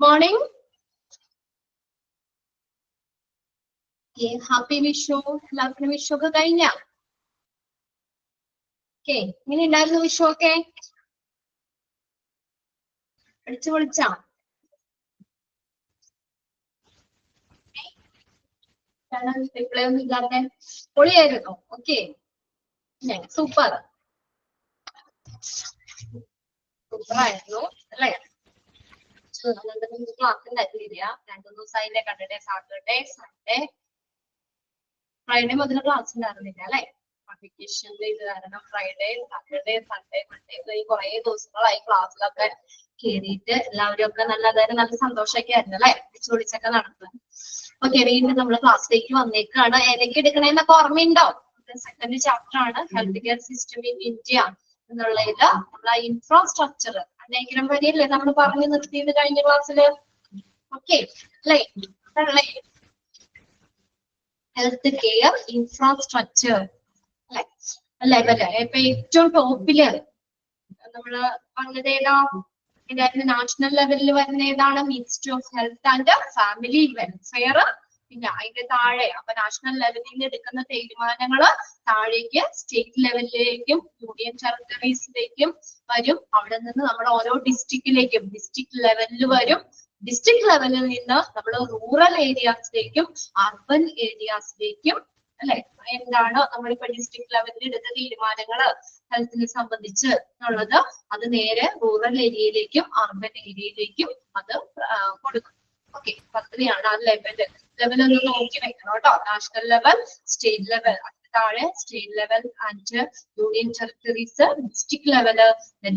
Morning. Okay, happy Vishu. Lovely Vishu ഒക്കെ കഴിഞ്ഞ. Okay, ഇങ്ങനെ ഉണ്ടായിരുന്നു വിഷു ഒക്കെ? അടിച്ചു പൊളിച്ചാ? റിപ്ലൈ ഒന്നും ഇല്ലാതെ പൊളിയായിരുന്നു. ഓക്കെ, സൂപ്പർ സൂപ്പർ ആയിരുന്നു അല്ലേ? ക്ലാസ് ഉണ്ടായിരുന്നില്ല. 2 ദിവസമായില്ലേ കണ്ടിട്ട്. സാറ്റർഡേ സൺഡേ ഫ്രൈഡേ മുതൽ ക്ലാസ് ഉണ്ടായിരുന്നില്ല അല്ലെ? വെക്കേഷനിൽ ഇത് കാരണം ഫ്രൈഡേ സാറ്റർഡേ സൺഡേ മൺഡേ ഈ കുറെ ദിവസങ്ങളായി ക്ലാസ്സിലൊക്കെ കയറിയിട്ട് എല്ലാവരും ഒക്കെ നല്ല സന്തോഷമൊക്കെ ആയിരുന്നു അല്ലെ? വിളിച്ചൊക്കെ നടക്കുന്നത്. ഓക്കെ, വീണ്ടും നമ്മൾ ക്ലാസ്സിലേക്ക് വന്നേക്കാണ്. ഏതൊക്കെ എടുക്കണേന്നൊക്കെ ഓർമ്മയുണ്ടോ? സെക്കൻഡ് ചാപ്റ്റർ ആണ് health care system in India എന്നുള്ളതില് നമ്മളെ ഇൻഫ്രാസ്ട്രക്ചർ അല്ലെങ്കിലും വരെയല്ലേ നമ്മൾ പറഞ്ഞു നിർത്തിയത് കഴിഞ്ഞ ക്ലാസ്സില്? ഓക്കെ അല്ലേ? ഹെൽത്ത് കെയർ ഇൻഫ്രാസ്ട്രക്ചർ അല്ലെ ഇപ്പൊ ഏറ്റവും ടോപ്പില് നമ്മള് പറഞ്ഞത് ഏതാ? നാഷണൽ ലെവലിൽ വരുന്ന ഏതാണ്? Ministry of health and family welfare. പിന്നെ അതിന്റെ താഴെ അപ്പൊ നാഷണൽ ലെവലിൽ നിന്ന് എടുക്കുന്ന തീരുമാനങ്ങള് താഴേക്ക് സ്റ്റേറ്റ് ലെവലിലേക്കും യൂണിയൻ ടെറിട്ടറീസിലേക്കും വരും. അവിടെ നിന്ന് നമ്മുടെ ഓരോ ഡിസ്ട്രിക്റ്റിലേക്കും ഡിസ്ട്രിക്ട് ലെവലിൽ വരും. ഡിസ്ട്രിക്ട് ലെവലിൽ നിന്ന് നമ്മൾ റൂറൽ ഏരിയാസിലേക്കും അർബൻ ഏരിയാസിലേക്കും അല്ലെ? എന്താണ് നമ്മളിപ്പോ ഡിസ്ട്രിക്ട് ലെവലിൽ എടുത്ത തീരുമാനങ്ങള് ഹെൽത്തിനെ സംബന്ധിച്ച് എന്നുള്ളത് അത് നേരെ റൂറൽ ഏരിയയിലേക്കും അർബൻ ഏരിയയിലേക്കും അത് കൊടുക്കും. ഓക്കെ, പദ്ധതിയാണ് ആ ലെവലൊന്ന് നോക്കി വെക്കണം കേട്ടോ. നാഷണൽ ലെവൽ, സ്റ്റേറ്റ് ലെവൽ, താഴെ state level and union territories, district level.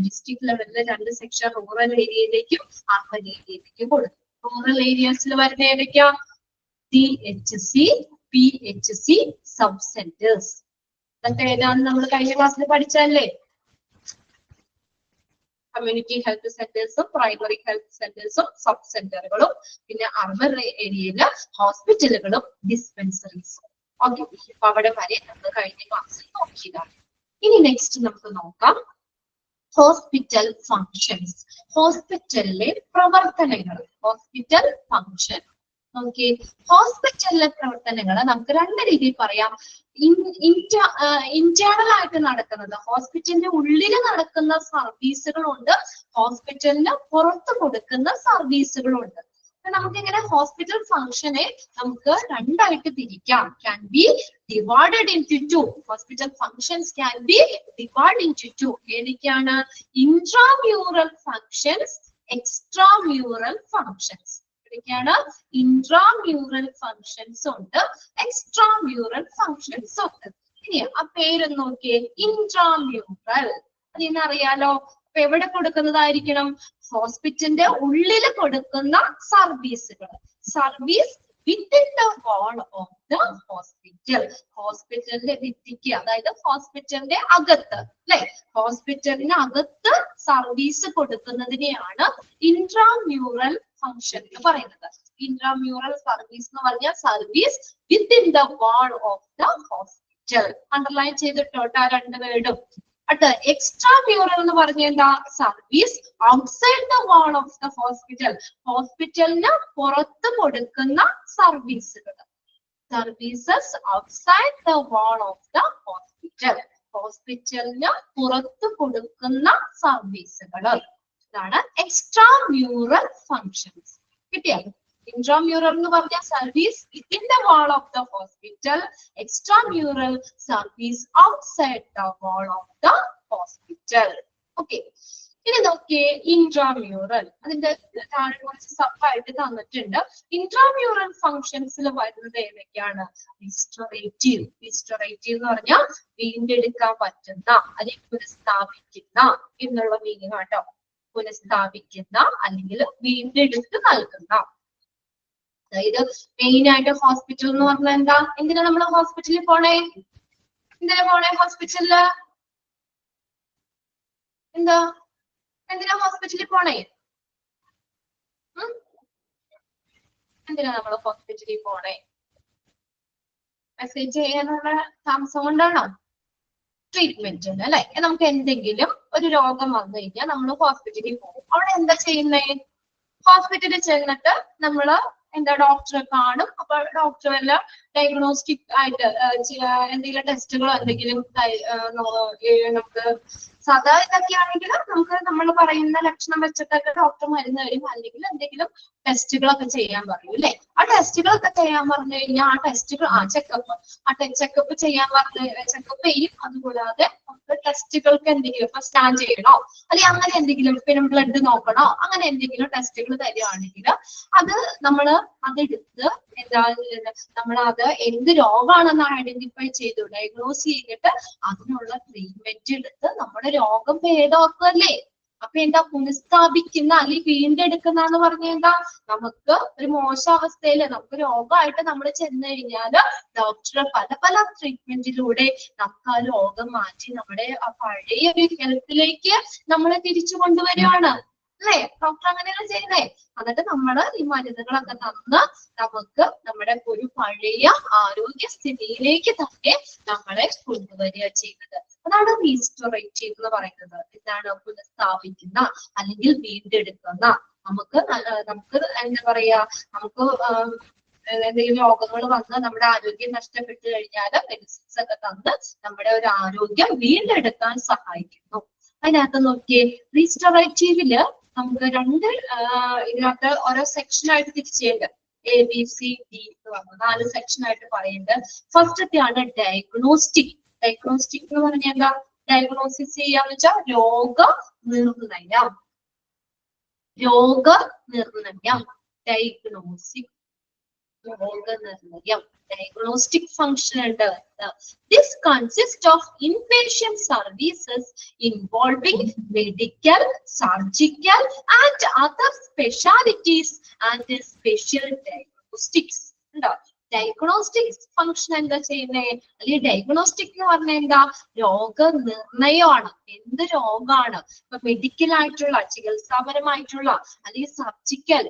District ലെവലില് 2 സെക്ഷൻ റൂറൽ ഏരിയയിലേക്കും അർബൻ ഏരിയയിലേക്കും കൊടുക്കും. റൂറൽ ഏരിയാസിൽ വരുന്ന ഏതൊക്കെയാ? CHC, PHC sub centres. ഇതൊക്കെ ഏതാണെന്ന് നമ്മൾ കഴിഞ്ഞ ക്ലാസ്സിൽ പഠിച്ചല്ലേ? കമ്മ്യൂണിറ്റി ഹെൽത്ത് സെന്റേഴ്സും പ്രൈമറി ഹെൽത്ത് സെന്റേഴ്സും സബ് സെന്ററുകളും പിന്നെ അർബൻ ഏരിയയില് ഹോസ്പിറ്റലുകളും ഡിസ്പെൻസറീസും. ഓക്കെ, അപ്പൊ അവിടെ വരെ നമ്മൾ കഴിഞ്ഞ ക്ലാസ്സിൽ നോക്കിയതാണ്. ഇനി നെക്സ്റ്റ് നമുക്ക് നോക്കാം ഹോസ്പിറ്റൽ ഫങ്ഷൻസ്. ഹോസ്പിറ്റലിലെ പ്രവർത്തനങ്ങൾ. Hospital function. ഓക്കെ, ഹോസ്പിറ്റലിലെ പ്രവർത്തനങ്ങൾ നമുക്ക് 2 രീതിയിൽ പറയാം. ഇന്റേണൽ ആയിട്ട് നടക്കുന്നത്, ഹോസ്പിറ്റലിന്റെ ഉള്ളിൽ നടക്കുന്ന സർവീസുകളുണ്ട്, ഹോസ്പിറ്റലിന് പുറത്ത് കൊടുക്കുന്ന സർവീസുകളുണ്ട്. നമുക്ക് ഇങ്ങനെ ഹോസ്പിറ്റൽ ഫംഗ്ഷനെ നമുക്ക് 2 ആയിട്ട് തിരിക്കാം. Can be divided into 2. Hospital functions can be divided into 2. ഏതൊക്കെയാണ്? Intramural functions, extramural functions. ാണ് ഇൻട്രാമ്യൂറൽ ഫങ്ഷൻസ് ഉണ്ട്, എക്സ്ട്രാമ്യൂറൽ ഫങ്ഷൻസ് ഉണ്ട്. ഇനി ആ പേരൊന്ന് നോക്കിയേ, ഇൻട്രാമ്യൂറൽ. അതിനറിയാലോ. അപ്പൊ എവിടെ കൊടുക്കുന്നതായിരിക്കണം? ഹോസ്പിറ്റലിന്റെ ഉള്ളിൽ കൊടുക്കുന്ന സർവീസുകൾ. Service within the wall of the hospital. ഹോസ്പിറ്റലിന്റെ ഭിത്തിക്ക്, അതായത് ഹോസ്പിറ്റലിന്റെ അകത്ത് അല്ലെ? ഹോസ്പിറ്റലിന് അകത്ത് സർവീസ് കൊടുക്കുന്നതിനെയാണ് ഇൻട്രാമ്യൂറൽ ഫംഗ്ഷൻ എന്ന് പറയുന്നത്. ഇൻട്രാമ്യൂറൽ സർവീസ് എന്ന് പറഞ്ഞാൽ service within the wall of the hospital. Underline ചെയ്തിട്ടോട്ട് ആ 2 വേർഡും. അടുത്ത എക്സ്ട്രാമ്യൂറൽ എന്ന് പറഞ്ഞ എന്താ? Service outside the wall of the hospital. ഹോസ്പിറ്റലിന് പുറത്ത് കൊടുക്കുന്ന സർവീസുകൾ. Services outside the wall of the hospital. ഹോസ്പിറ്റലിന് പുറത്ത് കൊടുക്കുന്ന സർവീസുകൾ. ഇതാണ് എക്സ്ട്രാമ്യൂറൽ ഫങ്ഷൻസ്. കിട്ടിയോ? ഇൻട്രാമ്യൂറൽ എന്ന് പറഞ്ഞ service within the wall of the hospital, extramural service outside the wall of the hospital. Okay, ഇനി നോക്കിയേ ഇൻട്രാമ്യൂറൽ. അതിന്റെ താഴെ കുറച്ച് സബായിട്ട് തന്നിട്ടുണ്ട്. ഇൻട്രാമ്യൂറൽ ഫങ്ഷൻസിൽ വരുന്നത് ഏതൊക്കെയാണ്? റിസ്റ്റോറേറ്റീവ്. റിസ്റ്റോറേറ്റീവ് എന്ന് പറഞ്ഞാൽ വീണ്ടെടുക്കാൻ പറ്റുന്ന അല്ലെങ്കിൽ പുനഃസ്ഥാപിക്കുന്ന എന്നുള്ള മീനിങ് കേട്ടോ. പുനഃസ്ഥാപിക്കുന്ന അല്ലെങ്കിൽ വീണ്ടെടുത്ത് നൽകുന്ന. അതായത് മെയിൻ ആയിട്ട് ഹോസ്പിറ്റൽ എന്ന് പറഞ്ഞാൽ എന്താ? എന്തിനാ നമ്മൾ ഹോസ്പിറ്റലിൽ പോണേ? എന്തിനാ പോണേ ഹോസ്പിറ്റലില്? എന്താ? എന്തിനാ ഹോസ്പിറ്റലിൽ പോണേ? എന്തിനാ നമ്മൾ ഹോസ്പിറ്റലിൽ പോണേ? മെസ്സേജ് ചെയ്യാനുള്ള താമസം കൊണ്ടാണോ? ട്രീറ്റ്മെന്റിന് അല്ലെ? നമുക്ക് എന്തെങ്കിലും ഒരു രോഗം വന്നു കഴിഞ്ഞാൽ നമ്മൾ ഹോസ്പിറ്റലിൽ പോകും. അവിടെ എന്താ ചെയ്യുന്നേ? ഹോസ്പിറ്റലിൽ ചെന്നിട്ട് നമ്മള് എന്താ ഡോക്ടറെ കാണും. അപ്പൊ ഡോക്ടർ വല്ല ഡയഗ്നോസ്റ്റിക് ആയിട്ട് എന്തെങ്കിലും ടെസ്റ്റുകളോ എന്തെങ്കിലും നമുക്ക് സാധാ ഇതൊക്കെ ആണെങ്കിൽ നമുക്ക് നമ്മൾ പറയുന്ന ലക്ഷണം വെച്ചിട്ടൊക്കെ ഡോക്ടർ മരുന്ന് തരും, അല്ലെങ്കിൽ എന്തെങ്കിലും ടെസ്റ്റുകളൊക്കെ ചെയ്യാൻ പറയും അല്ലെ. ആ ടെസ്റ്റുകളൊക്കെ ചെയ്യാൻ പറഞ്ഞു കഴിഞ്ഞാൽ ആ ടെസ്റ്റുകൾ ചെക്കപ്പ് ചെയ്യാൻ പറഞ്ഞ് ചെക്കപ്പ് ചെയ്യും. അതുകൂടാതെ നമുക്ക് ടെസ്റ്റുകൾക്ക് എന്തെങ്കിലും ഇപ്പൊ സ്കാൻ ചെയ്യണോ അല്ലെങ്കിൽ അങ്ങനെ എന്തെങ്കിലും പിന്നെ ബ്ലഡ് നോക്കണോ അങ്ങനെ എന്തെങ്കിലും ടെസ്റ്റുകൾ തരികയാണെങ്കിൽ അത് നമ്മള് അതെടുത്ത് എന്താ നമ്മളത് എന്ത് രോഗമാണെന്ന് ഐഡന്റിഫൈ ചെയ്തു ഡയഗ്നോസ് ചെയ്തിട്ട് അതിനുള്ള ട്രീറ്റ്മെന്റ് എടുത്ത് നമ്മുടെ രോഗം ഭേദമാക്കുമല്ലേ. അപ്പൊ എന്താ പുനഃസ്ഥാപിക്കുന്ന അല്ലെങ്കിൽ വീണ്ടെടുക്കുന്ന എന്ന് പറഞ്ഞ എന്താ നമുക്ക് ഒരു മോശാവസ്ഥയില് നമുക്ക് രോഗമായിട്ട് നമ്മൾ ചെന്ന് കഴിഞ്ഞാല് ഡോക്ടറെ പല പല ട്രീറ്റ്മെന്റിലൂടെ നമുക്ക് ആ രോഗം മാറ്റി നമ്മുടെ ആ പഴയ ഒരു ഹെൽത്തിലേക്ക് നമ്മളെ തിരിച്ചു കൊണ്ടുവരികയാണ് അല്ലേ. ഡോക്ടർ അങ്ങനെയാണ് ചെയ്യുന്നേ. എന്നിട്ട് നമ്മള് ഈ മരുന്നുകളൊക്കെ തന്ന് നമുക്ക് നമ്മുടെ ഒരു പഴയ ആരോഗ്യസ്ഥിതിയിലേക്ക് തന്നെ നമ്മളെ കൊണ്ടുവരിക ചെയ്യുന്നത്. അതാണ് റീസ്റ്റോറേറ്റീവ് എന്ന് പറയുന്നത്. എന്താണ് പുനഃസ്ഥാപിക്കുന്ന അല്ലെങ്കിൽ വീണ്ടെടുക്കുന്ന. നമുക്ക് എന്താ പറയാ നമുക്ക് എന്തെങ്കിലും രോഗങ്ങൾ വന്ന് നമ്മുടെ ആരോഗ്യം നഷ്ടപ്പെട്ടു കഴിഞ്ഞാൽ മെഡിസിൻസ് ഒക്കെ തന്ന് നമ്മുടെ ഒരു ആരോഗ്യം വീണ്ടെടുക്കാൻ സഹായിക്കുന്നു. അതിനകത്ത് നോക്കിയേ റീസ്റ്റോറേറ്റീവില് നമുക്ക് രണ്ട് ഇതിനകത്ത് ഓരോ സെക്ഷനായിട്ട് തിരിച്ചുണ്ട്. ABCD എന്ന് പറഞ്ഞു 4 സെക്ഷനായിട്ട് പറയുന്നുണ്ട്. ഫസ്റ്റത്തെയാണ് ഡയഗ്നോസ്റ്റിക്. ഡയഗ്നോസ്റ്റിക് എന്ന് പറഞ്ഞാൽ എന്താ? ഡയഗ്നോസിസ് ചെയ്യാന്ന് വെച്ചാൽ രോഗനിർണയം. ഡയഗ്നോസിക് രോഗനിർണയം. Diagnostic function ഉണ്ട്. This consists of inpatient services involving medical, surgical and other specialties and special diagnostics. Diagnostic function എന്താ ചെയ്യുന്നേ? അല്ലെങ്കിൽ ഡയഗ്നോസ്റ്റിക് എന്ന് പറഞ്ഞാൽ എന്താ? രോഗനിർണയമാണ്. എന്ത് രോഗമാണ്? ഇപ്പൊ മെഡിക്കൽ ആയിട്ടുള്ള ചികിത്സാപരമായിട്ടുള്ള അല്ലെങ്കിൽ സർജിക്കൽ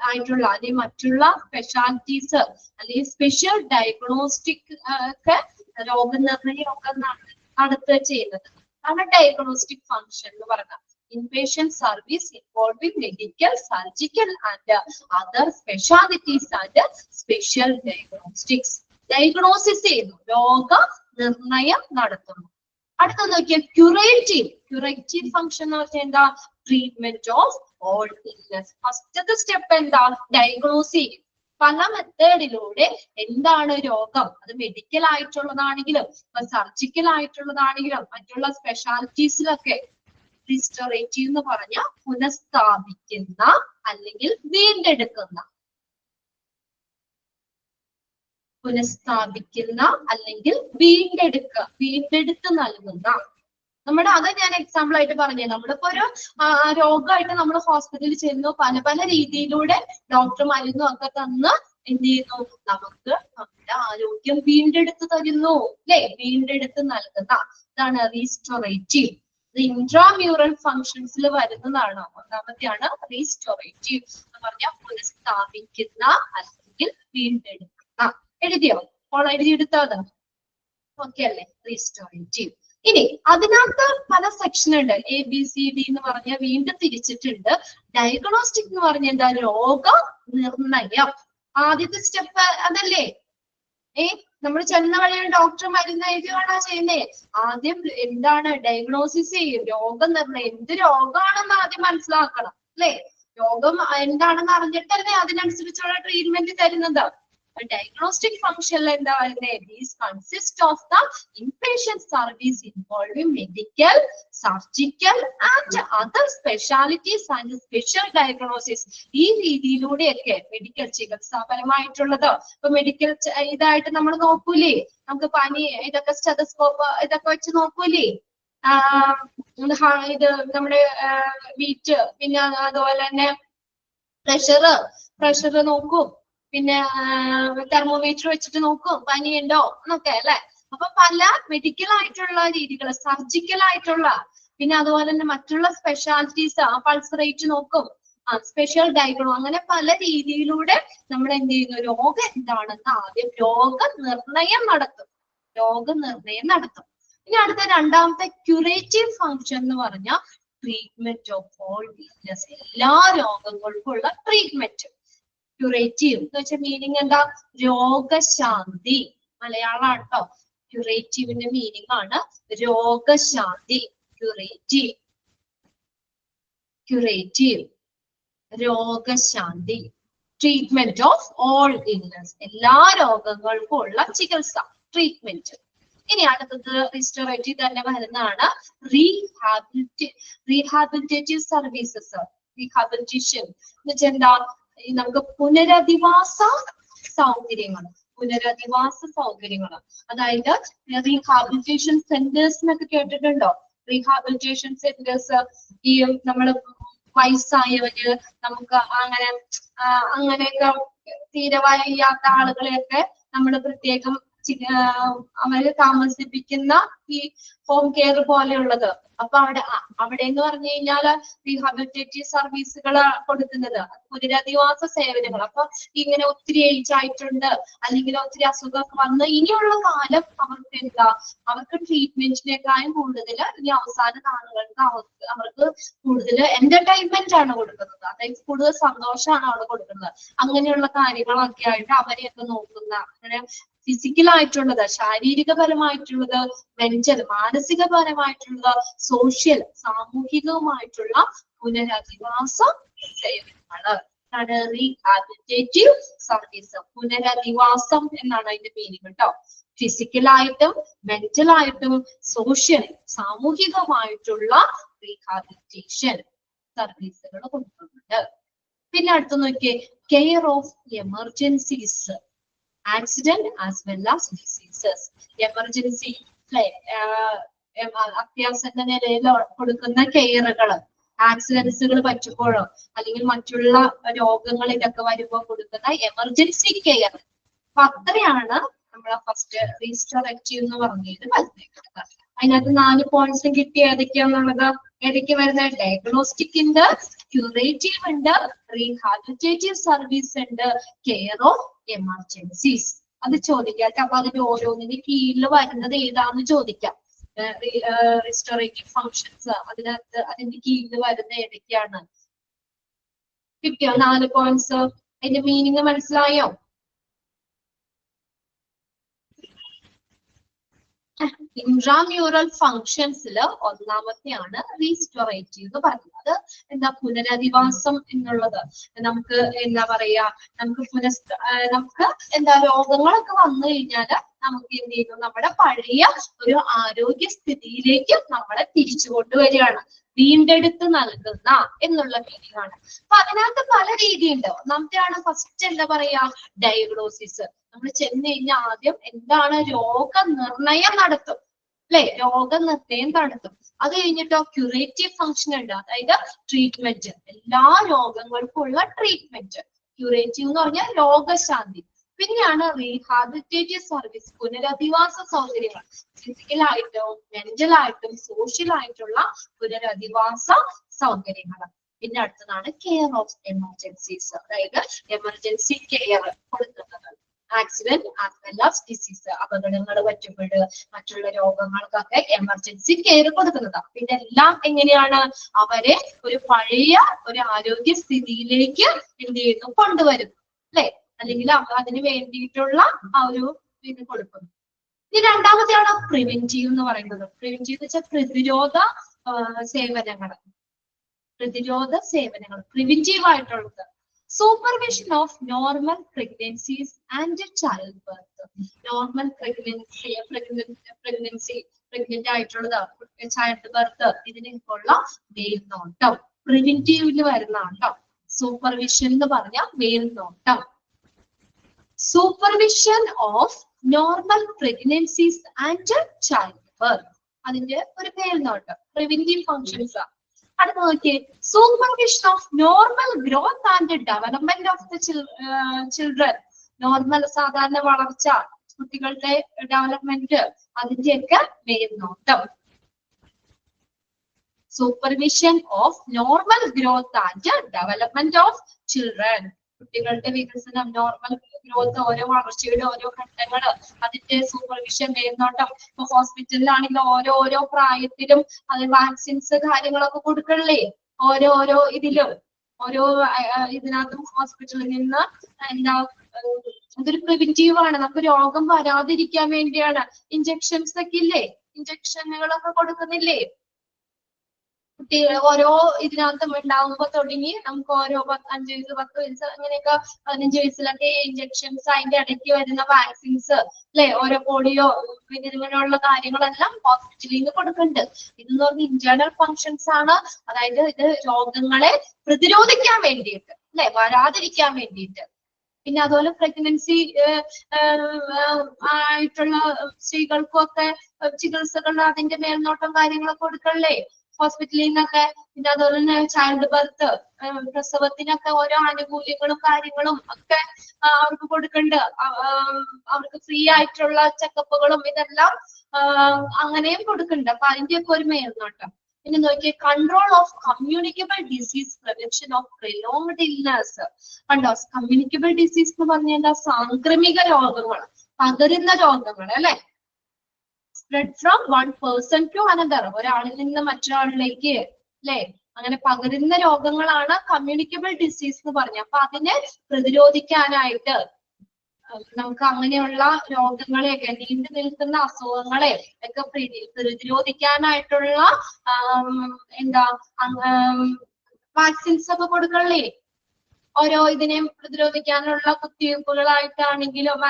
ആയിട്ടുള്ള അല്ലെങ്കിൽ മറ്റുള്ള സ്പെഷ്യാലിറ്റീസ് അല്ലെങ്കിൽ സ്പെഷ്യൽ ഡയഗ്നോസ്റ്റിക് ഒക്കെ രോഗനിർണയം ഒക്കെ നടത്തുക ചെയ്യുന്നത് ആണ് ഡയഗ്നോസ്റ്റിക് ഫംഗ്ഷൻ എന്ന് പറഞ്ഞാൽ. Inpatient service involving medical, surgical and other specialities and special diagnostics. Diagnosis ചെയ്യുന്നു, രോഗനിർണയം നടത്തുന്നു. അടുത്ത നോക്കിയാൽ ക്യൂറേറ്റീവ് ഫംഗ്ഷൻ എന്ന് പറഞ്ഞാൽ എന്താ? Treatment of all illness. ഫസ്റ്റത്തെ സ്റ്റെപ്പ് എന്താ? ഡയഗ്നോസ് ചെയ്യും. പല മെത്തേഡിലൂടെ എന്താണ് രോഗം, അത് മെഡിക്കൽ ആയിട്ടുള്ളതാണെങ്കിലും സർജിക്കൽ ആയിട്ടുള്ളതാണെങ്കിലും മറ്റുള്ള സ്പെഷ്യാലിറ്റീസിലൊക്കെ. റീസ്റ്റോറേറ്റീവ് എന്ന് പറഞ്ഞാൽ പുനഃസ്ഥാപിക്കുന്ന അല്ലെങ്കിൽ വീണ്ടെടുക്കുന്ന. പുനഃസ്ഥാപിക്കുന്ന അല്ലെങ്കിൽ വീണ്ടെടുത്ത് നൽകുന്ന. നമ്മുടെ അത് ഞാൻ എക്സാമ്പിൾ ആയിട്ട് പറഞ്ഞേ. നമ്മളിപ്പോ ഒരു രോഗമായിട്ട് നമ്മൾ ഹോസ്പിറ്റലിൽ ചെന്നു, പല പല രീതിയിലൂടെ ഡോക്ടർ മരുന്നും ഒക്കെ തന്ന് എന്ത് ചെയ്യുന്നു? നമുക്ക് നമ്മുടെ ആരോഗ്യം വീണ്ടെടുത്ത് തരുന്നു അല്ലെ. വീണ്ടെടുത്ത് നൽകുന്ന ഇതാണ് റീസ്റ്റോറേറ്റീവ്. ഇത് ഇൻട്രാമ്യൂറൽ ഫങ്ഷൻസിൽ വരുന്നതാണ്. ഒന്നാമത്തെയാണ് റീസ്റ്റോറേറ്റീവ് എന്ന് പറഞ്ഞാൽ പുനഃസ്ഥാപിക്കുന്ന അല്ലെങ്കിൽ വീണ്ടെടുക്കുന്ന. എഴുതിയോ? അപ്പോൾ എഴുതിയെടുത്തത് ഓക്കെ അല്ലേ? റീസ്റ്റോറേറ്റീവ്. ഇനി അതിനകത്ത് പല സെക്ഷൻ ഉണ്ട്. ABCD എന്ന് പറഞ്ഞാൽ വീണ്ടും തിരിച്ചിട്ടുണ്ട്. ഡയഗ്നോസ്റ്റിക് എന്ന് പറഞ്ഞാൽ എന്താ? രോഗനിർണയം. ആദ്യത്തെ സ്റ്റെപ്പ് അതല്ലേ? നമ്മൾ ചെന്ന വഴി ഡോക്ടർ മരുന്ന് എഴുതുകയാണോ ചെയ്യുന്നേ? ആദ്യം എന്താണ്? ഡയഗ്നോസിസ് ചെയ്യും. രോഗനിർണയം. എന്ത് രോഗമാണെന്ന് ആദ്യം മനസ്സിലാക്കണം അല്ലെ. രോഗം എന്താണെന്ന് അറിഞ്ഞിട്ടല്ലേ അതിനനുസരിച്ചുള്ള ട്രീറ്റ്മെന്റ് തരുന്നത്. Diagnostic function എന്താ വരുന്നത്? These consist of the inpatient service involving medical, surgical and other specialties and special diagnosis. ഈ രീതിയിലൂടെയൊക്കെ മെഡിക്കൽ ചികിത്സാപരമായിട്ടുള്ളത്. ഇപ്പൊ മെഡിക്കൽ ഇതായിട്ട് നമ്മൾ നോക്കൂലേ, നമുക്ക് പനി ഇതൊക്കെ സ്റ്റെതസ്കോപ്പ് ഇതൊക്കെ വെച്ച് നോക്കൂലേ. ഇത് നമ്മുടെ ബീറ്റ്, പിന്നെ അതുപോലെ തന്നെ പ്രഷർ നോക്കും, പിന്നെ തെർമോമീറ്റർ വെച്ചിട്ട് നോക്കും പനിയുണ്ടോ എന്നൊക്കെ അല്ലെ. അപ്പൊ പല മെഡിക്കൽ ആയിട്ടുള്ള രീതികൾ, സർജിക്കൽ ആയിട്ടുള്ള, പിന്നെ അതുപോലെ തന്നെ മറ്റുള്ള സ്പെഷ്യാലിറ്റീസ്, പൾസ് റേറ്റ് നോക്കും, സ്പെഷ്യൽ ഡയഗ്നോ, അങ്ങനെ പല രീതിയിലൂടെ നമ്മൾ എന്ത് ചെയ്യുന്നു? രോഗം എന്താണെന്ന് ആദ്യം രോഗനിർണയം നടത്തും. ഇനി അടുത്ത രണ്ടാമത്തെ ക്യൂറേറ്റീവ് ഫംഗ്ഷൻ എന്ന് പറഞ്ഞാൽ ട്രീറ്റ്മെന്റ് ഓഫ് ഓൾ വീക്ക്നെസ്, എല്ലാ രോഗങ്ങൾക്കുള്ള ട്രീറ്റ്മെന്റ്. ക്യൂറേറ്റീവ് എന്ന് വെച്ചാൽ മീനിങ് എന്താ? രോഗശാന്തി. മലയാളമാണ് കേട്ടോ. ക്യൂറേറ്റീവിന്റെ മീനിങ് ആണ് രോഗശാന്തി. ക്യൂറേറ്റീവ്, ക്യൂറേറ്റീവ്, രോഗശാന്തി. ട്രീറ്റ്മെന്റ് ഓഫ് ഓൾ ഇൽനസ്, എല്ലാ രോഗങ്ങൾക്കും ഉള്ള ചികിത്സ, ട്രീറ്റ്മെന്റ്. ഇനി അടുത്തത് റിസ്റ്റോറേറ്റീവ് തന്നെ വരുന്നതാണ് റീഹാബിലിറ്റേറ്റീവ് സർവീസസ്. റീഹാബിലിറ്റേഷൻ എന്ന് വെച്ചാൽ എന്താ? നമുക്ക് പുനരധിവാസ സൗകര്യങ്ങൾ, പുനരധിവാസ സൗകര്യങ്ങൾ. അതായത് റീഹാബിലിറ്റേഷൻ സെന്റേഴ്സ് എന്നൊക്കെ കേട്ടിട്ടുണ്ടോ? റീഹാബിലിറ്റേഷൻ സെന്റേഴ്സ് ഈ നമ്മള് വയസ്സായവര്, നമുക്ക് അങ്ങനെയൊക്കെ തീരെ വയ്യാത്ത ആളുകളെയൊക്കെ നമ്മൾ പ്രത്യേകം അവര് താമസിപ്പിക്കുന്ന ഈ ഹോം കെയർ പോലെയുള്ളത്. അപ്പൊ അവിടെ എന്ന് പറഞ്ഞു കഴിഞ്ഞാല് റീഹാബിലിറ്റേറ്റീവ് സർവീസുകൾ കൊടുക്കുന്നത് പുനരധിവാസ സേവനങ്ങൾ. അപ്പൊ ഇങ്ങനെ ഒത്തിരി ഏജ് ആയിട്ടുണ്ട്, അല്ലെങ്കിൽ ഒത്തിരി അസുഖമൊക്കെ വന്ന് ഇനിയുള്ള കാലം അവർക്ക് എന്താ, അവർക്ക് ട്രീറ്റ്മെന്റിനേക്കാളും കൂടുതൽ ഇനി അവസാന നാളുകൾക്ക് അവർക്ക് കൂടുതൽ എന്റർടൈൻമെന്റ് ആണ് കൊടുക്കുന്നത്. അതായത് കൂടുതൽ സന്തോഷമാണ് അവിടെ കൊടുക്കുന്നത്. അങ്ങനെയുള്ള കാര്യങ്ങളൊക്കെ ആയിട്ട് അവരെയൊക്കെ നോക്കുന്ന, അങ്ങനെ ഫിസിക്കലായിട്ടുള്ളത്, ശാരീരികപരമായിട്ടുള്ളത്, മെന്റൽ മാനസികപരമായിട്ടുള്ളത്, സോഷ്യൽ സാമൂഹികവുമായിട്ടുള്ള പുനരധിവാസ സേവനങ്ങള്. Rehabilitative service. പുനരധിവാസം എന്നാണ് അതിന്റെ മീനിങ് കേട്ടോ. ഫിസിക്കലായിട്ടും മെന്റലായിട്ടും സോഷ്യൽ സാമൂഹികമായിട്ടുള്ള റീഹാബിലിറ്റേഷൻ സർവീസുകൾ കൊടുക്കുന്നുണ്ട്. പിന്നെ അടുത്ത് നോക്കിയേ, care of emergencies, accident as well as diseases. Emergency അത്യാവശ്യ നിലയിൽ കൊടുക്കുന്ന കെയറുകൾ, ആക്സിഡൻസുകൾ പറ്റുമ്പോഴോ അല്ലെങ്കിൽ മറ്റുള്ള രോഗങ്ങൾ ഇതൊക്കെ വരുമ്പോൾ കൊടുക്കുന്ന എമർജൻസി കെയർ. അപ്പൊ അത്രയാണ് നമ്മളെ ഫസ്റ്റ് റീസ്റ്റോറേറ്റീവ് എന്ന് പറഞ്ഞത് വരുന്നത്. അതിനകത്ത് 4 പോയിന്റ്സും കിട്ടി. ഏതൊക്കെയാന്നുള്ളത്? ഏതൊക്കെ വരുന്നത്? ഡയഗ്നോസ്റ്റിക് ഉണ്ട്, ക്യൂറേറ്റീവ് ഉണ്ട്, റീഹാബിലിറ്റേറ്റീവ് സർവീസ് ഉണ്ട്, കെയർ ഓഫ് എമർജൻസീസ്. അത് ചോദിക്കാം. അപ്പൊ അതിന്റെ ഓരോന്നിന് കീഴിൽ വരുന്നത് ഏതാന്ന് ചോദിക്കാം. റിസ്റ്റോറേറ്റീവ് ഫങ്ഷൻസ് അതിനകത്ത് അതിന്റെ കീഴിൽ വരുന്ന ഏതൊക്കെയാണ്? കിട്ടിയോ 4 പോയിന്റ്സ്? അതിന്റെ മീനിങ് മനസ്സിലായോ? ഇൻട്രാമ്യൂറൽ ഫങ്ഷൻസിൽ ഒന്നാമത്തെയാണ് റീസ്റ്റോറേറ്റീവ് എന്ന് പറയുന്നത്. എന്താ? പുനരധിവാസം എന്നുള്ളത്. നമുക്ക് എന്താ പറയാ, നമുക്ക് എന്താ രോഗങ്ങളൊക്കെ വന്നു കഴിഞ്ഞാല് നമുക്ക് എന്ത് ചെയ്യുന്നു? നമ്മുടെ പഴയ ഒരു ആരോഗ്യസ്ഥിതിയിലേക്ക് നമ്മളെ തിരിച്ചു കൊണ്ടുവരികയാണ്, വീണ്ടെടുത്ത് നൽകുന്ന എന്നുള്ള മീനിങ് ആണ്. അപ്പൊ അതിനകത്ത് പല രീതിയുണ്ട്. ഒന്നാമത്തെയാണ് ഫസ്റ്റ് എന്താ പറയാ, ഡയഗ്നോസിസ്. നമ്മൾ ചെന്ന് കഴിഞ്ഞാൽ ആദ്യം എന്താണ് രോഗനിർണയം നടത്തും, അല്ലെ? രോഗനിർണയം നടത്തും. അത് കഴിഞ്ഞിട്ടോ ക്യൂറേറ്റീവ് ഫംഗ്ഷൻ ഉണ്ട്, അതായത് ട്രീറ്റ്മെന്റ്, എല്ലാ രോഗങ്ങൾക്കും ഉള്ള ട്രീറ്റ്മെന്റ്. ക്യൂറേറ്റീവ് എന്ന് പറഞ്ഞാൽ രോഗശാന്തി. പിന്നെയാണ് റീഹാബിലിറ്റേറ്റീവ് സർവീസ്, പുനരധിവാസ സൗകര്യങ്ങൾ, ഫിസിക്കലായിട്ടും മെന്റലായിട്ടും സോഷ്യലായിട്ടുള്ള പുനരധിവാസ സൗകര്യങ്ങൾ. പിന്നെ അടുത്തതാണ് കെയർ ഓഫ് എമർജൻസീസ്, അതായത് എമർജൻസി കെയർ കൊടുക്കുന്നത്. Accident as well as disease, അപകടങ്ങൾ പറ്റുമ്പോൾ മറ്റുള്ള രോഗങ്ങൾക്കൊക്കെ എമർജൻസി കെയർ കൊടുക്കുന്നത്. പിന്നെ എല്ലാം എങ്ങനെയാണ്? അവരെ ഒരു പഴയ ഒരു ആരോഗ്യ സ്ഥിതിയിലേക്ക് എന്ത് ചെയ്യുന്നു? കൊണ്ടുവരുന്നു, അല്ലെ? അല്ലെങ്കിൽ അതിന് വേണ്ടിയിട്ടുള്ള ആ ഒരു ഇത് കൊടുക്കുന്നു. ഇനി രണ്ടാമത്തെയാണ് പ്രിവെന്റീവ് എന്ന് പറയുന്നത്. പ്രിവെന്റീവ് എന്ന് വെച്ചാൽ പ്രതിരോധ സേവനങ്ങൾ, പ്രിവെന്റീവ് ആയിട്ടുള്ളത്. Supervision of normal pregnancies and child birth. Normal pregnant ആയിട്ടുള്ളത്, ചൈൽഡ് ബർത്ത്, ഇതിനൊക്കെയുള്ള മേൽനോട്ടം പ്രിവെന്റീവില് വരുന്നതാണ് കേട്ടോ. സൂപ്പർവിഷൻ എന്ന് പറഞ്ഞാൽ മേൽനോട്ടം. Supervision of normal pregnancies and child birth, അതിന്റെ ഒരു മേൽനോട്ടം, പ്രിവെന്റീവ് ഫങ്ഷൻസ്. അടുത്ത നോക്കിയേ, supervision of normal growth and development of the children. Normal സാധാരണ വളർച്ച, കുട്ടികളുടെ ഡെവലപ്മെന്റ്, അതിന്റെയൊക്കെ മേൽനോട്ടം. Supervision of normal growth and development of children. കുട്ടികളുടെ വികസനം, നോർമൽ ഗ്രോത്ത്, ഓരോ വളർച്ചയുടെ ഓരോ ഘട്ടങ്ങള്, അതിന്റെ സൂപ്പർവിഷൻ, മേൽനോട്ടം. ഇപ്പൊ ഹോസ്പിറ്റലിലാണെങ്കിൽ ഓരോ പ്രായത്തിലും അത് വാക്സിൻസ് കാര്യങ്ങളൊക്കെ കൊടുക്കണില്ലേ, ഓരോ ഇതിലും. ഓരോ ഇതിനകത്തും ഹോസ്പിറ്റലിൽ നിന്ന് എന്താ അതൊരു പ്രിവെന്റീവ് ആണ്, നമുക്ക് രോഗം വരാതിരിക്കാൻ വേണ്ടിയാണ്. ഇഞ്ചക്ഷൻസ് ഒക്കെ ഇല്ലേ, ഇഞ്ചക്ഷനുകളൊക്കെ കൊടുക്കുന്നില്ലേ കുട്ടികൾ ഓരോ ഇതിനകത്തും ഉണ്ടാകുമ്പോ തുടങ്ങി. നമുക്ക് ഓരോ 5 വയസ്സ് 10 വയസ്സ് അങ്ങനെയൊക്കെ 15 വയസ്സിലൊക്കെ ഇഞ്ചക്ഷൻസ്, അതിന്റെ ഇടയ്ക്ക് വരുന്ന വാക്സിൻസ് അല്ലെ, ഓരോ പോളിയോ ഇങ്ങനെയുള്ള കാര്യങ്ങളെല്ലാം ഹോസ്പിറ്റലിൽ നിന്ന് കൊടുക്കുന്നുണ്ട്. ഇതെന്ന് പറഞ്ഞ ഇന്റേണൽ ഫങ്ഷൻസ് ആണ്, അതായത് ഇത് രോഗങ്ങളെ പ്രതിരോധിക്കാൻ വേണ്ടിയിട്ട് അല്ലെ, വരാതിരിക്കാൻ വേണ്ടിയിട്ട്. പിന്നെ അതുപോലെ പ്രഗ്നൻസി ആയിട്ടുള്ള സ്ത്രീകൾക്കും ഒക്കെ ചികിത്സകൾ, അതിന്റെ മേൽനോട്ടം കാര്യങ്ങളൊക്കെ കൊടുക്കണല്ലേ ഹോസ്പിറ്റലിൽ നിന്നൊക്കെ. പിന്നെ അതുപോലെ തന്നെ ചൈൽഡ് ബർത്ത്, പ്രസവത്തിനൊക്കെ ഓരോ ആനുകൂല്യങ്ങളും കാര്യങ്ങളും ഒക്കെ അവർക്ക് കൊടുക്കുന്നുണ്ട്. അവർക്ക് ഫ്രീ ആയിട്ടുള്ള ചെക്കപ്പുകളും ഇതെല്ലാം അങ്ങനെയും കൊടുക്കുന്നുണ്ട്. അപ്പൊ അതിന്റെയൊക്കെ ഒരു മേൽനോട്ടം. പിന്നെ നോക്കിയേ, control of communicable disease, prevention of prolonged illness. കണ്ടോ, കമ്മ്യൂണിക്കബിൾ ഡിസീസ് എന്ന് പറഞ്ഞാൽ സാംക്രമിക രോഗങ്ങൾ, പകരുന്ന രോഗങ്ങൾ അല്ലെ. Spread from one person to another, ഒരാളിൽ നിന്ന് മറ്റൊരാളിലേക്ക് അല്ലെ, അങ്ങനെ പകരുന്ന രോഗങ്ങളാണ് കമ്മ്യൂണിക്കബിൾ ഡിസീസ് എന്ന് പറഞ്ഞ. അപ്പൊ അതിനെ പ്രതിരോധിക്കാനായിട്ട് നമുക്ക് അങ്ങനെയുള്ള രോഗങ്ങളെയൊക്കെ, നീണ്ടു നിൽക്കുന്ന അസുഖങ്ങളെ ഒക്കെ പ്രതിരോധിക്കാനായിട്ടുള്ള എന്താ വാക്സിൻസ് ഒക്കെ കൊടുക്കണല്ലേ. ഓരോ ഇതിനെയും പ്രതിരോധിക്കാനുള്ള കുത്തിവയ്പ്പുകളായിട്ടാണെങ്കിലും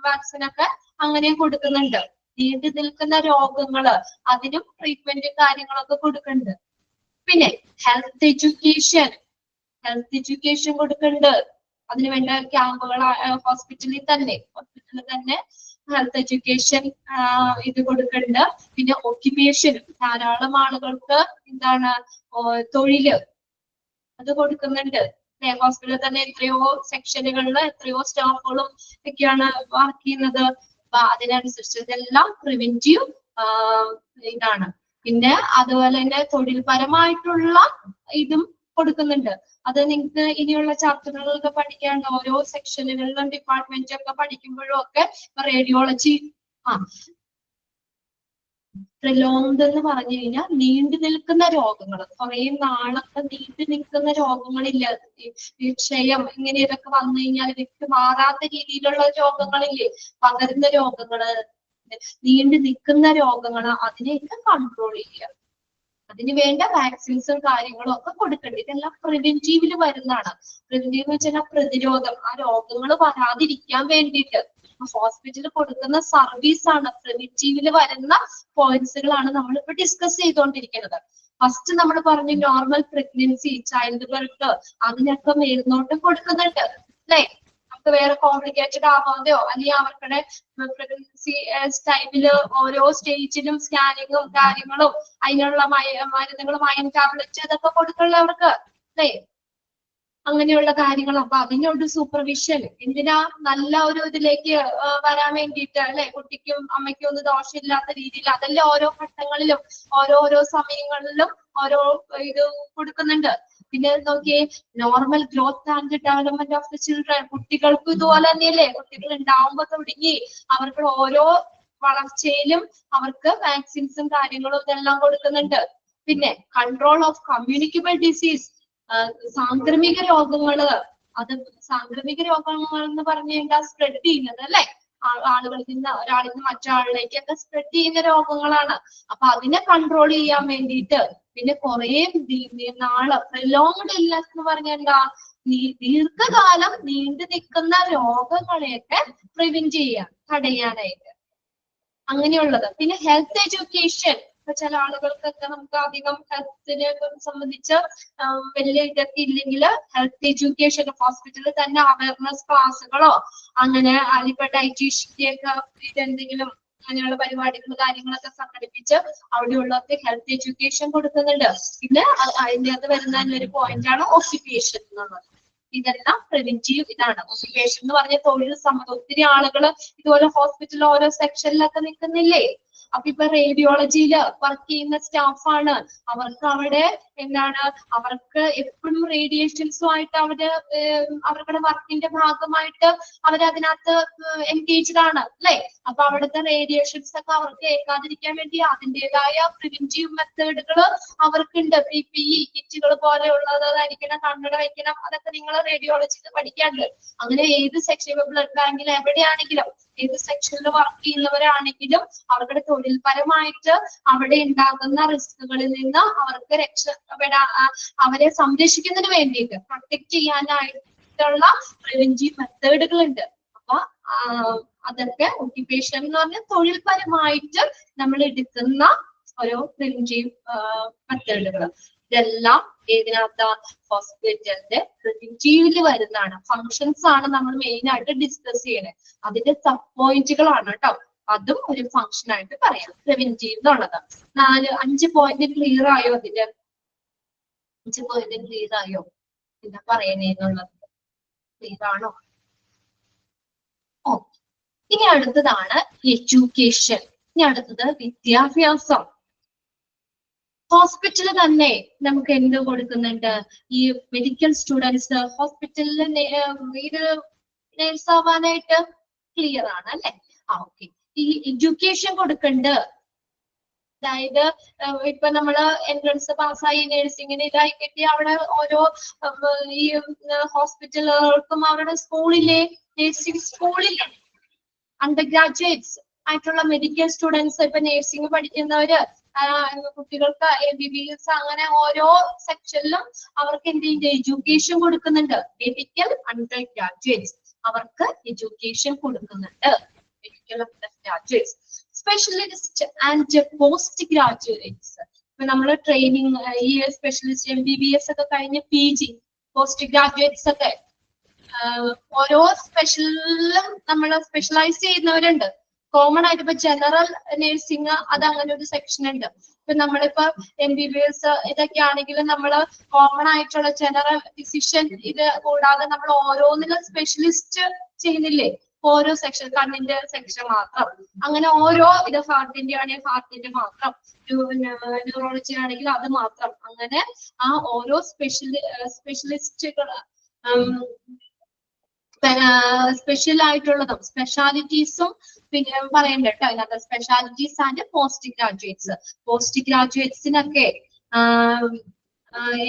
വാക്സിനൊക്കെ അങ്ങനെ കൊടുക്കുന്നുണ്ട്. നീണ്ടു നിൽക്കുന്ന രോഗങ്ങള്, അതിനും ട്രീറ്റ്മെന്റ് കാര്യങ്ങളൊക്കെ കൊടുക്കുന്നുണ്ട്. പിന്നെ ഹെൽത്ത് എഡ്യൂക്കേഷൻ കൊടുക്കുന്നുണ്ട്. അതിന് വേണ്ട ക്യാമ്പുകൾ ഹോസ്പിറ്റലിൽ തന്നെ ഹെൽത്ത് എഡ്യൂക്കേഷൻ ഇത് കൊടുക്കുന്നുണ്ട്. പിന്നെ ഓക്യുപേഷൻ, ധാരാളം ആളുകൾക്ക് എന്താണ് തൊഴില്, അത് കൊടുക്കുന്നുണ്ട്. ഹോസ്പിറ്റലിൽ തന്നെ എത്രയോ സെക്ഷനുകളിൽ എത്രയോ സ്റ്റാഫുകളും ഒക്കെയാണ് വർക്ക് ചെയ്യുന്നത്. അപ്പൊ അതിനനുസരിച്ച് ഇതെല്ലാം പ്രിവെന്റീവ് ഇതാണ്. പിന്നെ അതുപോലെ തന്നെ തൊഴിൽപരമായിട്ടുള്ള ഇതും കൊടുക്കുന്നുണ്ട്. അത് നിങ്ങൾക്ക് ഇനിയുള്ള ചാപ്റ്ററുകളൊക്കെ പഠിക്കാണ്ട്, ഓരോ സെക്ഷനുകളിലും ഡിപ്പാർട്ട്മെന്റ് ഒക്കെ പഠിക്കുമ്പോഴും ഒക്കെ റേഡിയോളജി പ്രിലോങ്ഡ് എന്ന് പറഞ്ഞു കഴിഞ്ഞാൽ നീണ്ടു നിൽക്കുന്ന രോഗങ്ങൾ, കുറെ നാളൊക്കെ നീണ്ടു നിൽക്കുന്ന രോഗങ്ങളില്ല, ക്ഷയം ഇങ്ങനെ ഇതൊക്കെ വന്നു കഴിഞ്ഞാൽ വ്യക്തി മാറാത്ത രീതിയിലുള്ള രോഗങ്ങളില്ലേ, പകരുന്ന രോഗങ്ങള്, നീണ്ടു നിൽക്കുന്ന രോഗങ്ങള്, അതിനെയൊക്കെ കൺട്രോൾ ചെയ്യുക. അതിന് വേണ്ട വാക്സിൻസും കാര്യങ്ങളും ഒക്കെ കൊടുക്കേണ്ടത്. ഇതെല്ലാം പ്രിവെന്റീവില് വരുന്നതാണ്. പ്രിവെന്റീവ് എന്ന് വെച്ചാൽ പ്രതിരോധം, ആ രോഗങ്ങൾ വരാതിരിക്കാൻ വേണ്ടിയിട്ട് ഹോസ്പിറ്റലിൽ കൊടുക്കുന്ന സർവീസ് ആണ്. പ്രിവെന്റീവില് വരുന്ന പോയിന്റ്സുകളാണ് നമ്മളിപ്പോ ഡിസ്കസ് ചെയ്തുകൊണ്ടിരിക്കുന്നത്. ഫസ്റ്റ് നമ്മൾ പറഞ്ഞു നോർമൽ പ്രഗ്നൻസി, ചൈൽഡ് ബർത്ത്, അതിനൊക്കെ മേൽനോട്ടം കൊടുക്കുന്നുണ്ട് അല്ലെ. നമുക്ക് വേറെ കോംപ്ലിക്കേറ്റഡ് ആവാതെയോ അല്ലെങ്കിൽ അവർക്കുടെ പ്രഗ്നൻസി ടൈമില് ഓരോ സ്റ്റേജിലും സ്കാനിങ്ങും കാര്യങ്ങളും, അതിനുള്ള മരുന്നുകളും അയൺ ടാബ്ലറ്റ് ഇതൊക്കെ കൊടുക്കുള്ള അവർക്ക് അല്ലേ, അങ്ങനെയുള്ള കാര്യങ്ങൾ. അപ്പൊ അതിനൊരു സൂപ്പർവിഷൻ എന്തിനാ, നല്ല ഒരു ഇതിലേക്ക് വരാൻ വേണ്ടിയിട്ട് അല്ലെ, കുട്ടിക്കും അമ്മയ്ക്കും ഒന്നും ദോഷമില്ലാത്ത രീതിയിൽ. അതെല്ലാം ഓരോ ഘട്ടങ്ങളിലും ഓരോ സമയങ്ങളിലും ഓരോ ഇത് കൊടുക്കുന്നുണ്ട്. പിന്നെ നോക്കിയേ, normal growth and development of the children, കുട്ടികൾക്കും ഇതുപോലെ തന്നെയല്ലേ, കുട്ടികൾ ഉണ്ടാവുമ്പോ തുടങ്ങി അവർക്ക് ഓരോ വളർച്ചയിലും അവർക്ക് വാക്സിൻസും കാര്യങ്ങളും ഇതെല്ലാം കൊടുക്കുന്നുണ്ട്. പിന്നെ കൺട്രോൾ ഓഫ് കമ്മ്യൂണിക്കബിൾ ഡിസീസ്, സാംക്രമിക രോഗങ്ങള്, അത് സാംക്രമിക രോഗങ്ങൾ എന്ന് പറഞ്ഞു കഴിഞ്ഞാൽ സ്പ്രെഡ് ചെയ്യുന്നത് അല്ലെ, ആളുകളിൽ നിന്ന് ഒരാളിൽ നിന്ന് മറ്റൊരാളിലേക്കൊക്കെ സ്പ്രെഡ് ചെയ്യുന്ന രോഗങ്ങളാണ്. അപ്പൊ അതിനെ കൺട്രോൾ ചെയ്യാൻ വേണ്ടിയിട്ട്. പിന്നെ കുറെ നാള് പ്രിലോങ്ഡ് ഇൽനെസ് എന്ന് പറഞ്ഞാൽ എന്താ, ദീർഘകാലം നീണ്ടു നിൽക്കുന്ന രോഗങ്ങളെയൊക്കെ പ്രിവെന്റ് ചെയ്യാൻ, തടയാനായിട്ട് അങ്ങനെയുള്ളത്. പിന്നെ ഹെൽത്ത് എഡ്യൂക്കേഷൻ, ഇപ്പൊ ചില ആളുകൾക്കൊക്കെ നമുക്ക് അധികം ഹെൽത്തിനെ സംബന്ധിച്ച് വലിയ ഇതൊക്കെ ഇല്ലെങ്കിൽ ഹെൽത്ത് എഡ്യൂക്കേഷൻ ഹോസ്പിറ്റലിൽ തന്നെ അവയർനെസ് ക്ലാസ്സുകളോ അങ്ങനെ, അതിപ്പോ ഡയറ്റീഷ്യന്റെ ഒക്കെ ഇതെന്തെങ്കിലും അങ്ങനെയുള്ള പരിപാടികൾ കാര്യങ്ങളൊക്കെ സംഘടിപ്പിച്ച് അവിടെയുള്ളവർക്ക് ഹെൽത്ത് എഡ്യൂക്കേഷൻ കൊടുക്കുന്നുണ്ട്. പിന്നെ അതിൻ്റെ അകത്ത് വരുന്ന ഒരു പോയിന്റ് ആണ് ഓക്യുപേഷൻ എന്നുള്ളത്. ഇതെല്ലാം പ്രിവെന്റീവ് ഇതാണ്. ഓക്യുപേഷൻ എന്ന് പറഞ്ഞ തൊഴിൽ ഒത്തിരി ആളുകൾ ഇതുപോലെ ഹോസ്പിറ്റലിൽ ഓരോ സെക്ഷനിലൊക്കെ നിൽക്കുന്നില്ലേ, അപ്പൊ ഇപ്പൊ റേഡിയോളജിയിൽ വർക്ക് ചെയ്യുന്ന സ്റ്റാഫാണ്, അവർക്ക് അവിടെ എന്താണ്, അവർക്ക് എപ്പോഴും റേഡിയേഷൻസുമായിട്ട് അവരുടെ വർക്കിന്റെ ഭാഗമായിട്ട് അവരതിനകത്ത് എൻഗേജ്ഡ് ആണ് അല്ലെ. അപ്പൊ അവിടുത്തെ റേഡിയേഷൻസ് ഒക്കെ അവർക്ക് ഏൽക്കാതിരിക്കാൻ വേണ്ടി അതിൻ്റെതായ പ്രിവെന്റീവ് മെത്തേഡുകൾ അവർക്കുണ്ട്. PPE കിറ്റുകൾ പോലെയുള്ളത് ധരിക്കണം, കണ്ണട വെക്കണം, അതൊക്കെ നിങ്ങൾ റേഡിയോളജിയിൽ പഠിക്കാറുണ്ട്. അങ്ങനെ ഏത് സെക്ഷൻ, ബ്ലഡ് ബാങ്കിൽ എവിടെയാണെങ്കിലും ഏത് സെക്ഷനിൽ വർക്ക് ചെയ്യുന്നവരാണെങ്കിലും അവരുടെ തൊഴിൽപരമായിട്ട് അവിടെ ഉണ്ടാകുന്ന റിസ്കുകളിൽ നിന്ന് അവർക്ക് അവരെ സംരക്ഷിക്കുന്നതിന് വേണ്ടിയിട്ട് പ്രൊട്ടക്ട് ചെയ്യാനായിട്ടുള്ള പ്രിവെന്റീവ് മെത്തേഡുകൾ ഉണ്ട്. അപ്പൊ അതൊക്കെ ഒക്യുപേഷൻ എന്ന് പറഞ്ഞാൽ തൊഴിൽപരമായിട്ട് നമ്മൾ എടുക്കുന്ന ഓരോ പ്രിവെന്റീവ് മെത്തേഡുകൾ. ഇതെല്ലാം ഏതിനകത്ത് ഹോസ്പിറ്റലിന്റെ പ്രിവെന്റീവില് വരുന്നതാണ്. ഫങ്ഷൻസ് ആണ് നമ്മൾ മെയിൻ ആയിട്ട് ഡിസ്കസ് ചെയ്യണത്. അതിന്റെ സബ് പോയിന്റുകളാണ് കേട്ടോ. അതും ഒരു ഫങ്ഷൻ ആയിട്ട് പറയാം പ്രിവെന്റീവ് എന്നുള്ളത്. 5 പോയിന്റ് ക്ലിയർ ആയോ? അതിന്റെ 5 പോയിന്റ് ക്ലിയർ ആയോ? എന്താ പറയുന്നേന്നുള്ളത് ക്ലിയർ ആണോ? ഓ, ഇനി അടുത്തതാണ് എഡ്യൂക്കേഷൻ. ഇനി അടുത്തത് വിദ്യാഭ്യാസം. ഹോസ്പിറ്റലിൽ തന്നെ നമുക്ക് എന്ത് കൊടുക്കുന്നുണ്ട്? ഈ മെഡിക്കൽ സ്റ്റുഡൻസ് ഹോസ്പിറ്റലിൽ ഇത് നേഴ്സ് ആവാനായിട്ട് ക്ലിയർ ആണ് അല്ലെ? ഓക്കെ. ഈ എഡ്യൂക്കേഷൻ കൊടുക്കണ്ട്. അതായത് ഇപ്പൊ നമ്മള് എൻട്രൻസ് പാസ്സായി നഴ്സിംഗിന് ഇതായി കിട്ടി അവിടെ ഓരോ ഈ ഹോസ്പിറ്റലുകൾക്കും അവരുടെ സ്കൂളിലെ നഴ്സിംഗ് സ്കൂളിലെ അണ്ടർ ഗ്രാജുവേറ്റ്സ് ആയിട്ടുള്ള മെഡിക്കൽ സ്റ്റുഡൻസ്, ഇപ്പൊ നഴ്സിംഗ് പഠിക്കുന്നവര്, കുട്ടികൾക്ക് MBBS, അങ്ങനെ ഓരോ സെക്ഷനിലും അവർക്ക് എന്ത് ചെയ്യുന്നുണ്ട്? എഡ്യൂക്കേഷൻ കൊടുക്കുന്നുണ്ട്. മെഡിക്കൽ അണ്ടർ ഗ്രാജുവേറ്റ്സ് അവർക്ക് എഡ്യൂക്കേഷൻ കൊടുക്കുന്നുണ്ട്. Medical under graduates, specialist and post graduates. ഇപ്പൊ നമ്മള് ട്രെയിനിങ് ഈ സ്പെഷ്യലിസ്റ്റ് MBBS ഒക്കെ കഴിഞ്ഞ് PG പോസ്റ്റ് ഗ്രാജുവേറ്റ്സ് ഒക്കെ ഓരോ സ്പെഷ്യലും നമ്മൾ സ്പെഷ്യലൈസ് ചെയ്യുന്നവരുണ്ട്. കോമൺ ആയിട്ട് ഇപ്പൊ ജനറൽ നഴ്സിംഗ് അത് അങ്ങനെ ഒരു സെക്ഷൻ ഉണ്ട്. ഇപ്പൊ നമ്മളിപ്പോ MBBS ഇതൊക്കെ ആണെങ്കിലും നമ്മള് കോമൺ ആയിട്ടുള്ള ജനറൽ ഫിസിഷ്യൻ ഇത് കൂടാതെ നമ്മൾ ഓരോന്നിലും സ്പെഷ്യലിസ്റ്റ് ചെയ്യുന്നില്ലേ? ഓരോ സെക്ഷൻ, കണ്ണിന്റെ സെക്ഷൻ മാത്രം, അങ്ങനെ ഓരോ ഇത് ഹാർട്ടിന്റെ ആണെങ്കിൽ ഹാർട്ടിന്റെ മാത്രം, ന്യൂറോളജി ആണെങ്കിൽ അത് മാത്രം, അങ്ങനെ ആ ഓരോ സ്പെഷ്യലിസ്റ്റുകൾ സ്പെഷ്യൽ ആയിട്ടുള്ളതും സ്പെഷ്യാലിറ്റീസും പിന്നെ പറയണ്ട കേട്ടോ. അതിനകത്ത് specialities and post graduates. Post ഗ്രാജുവേറ്റ്സിനൊക്കെ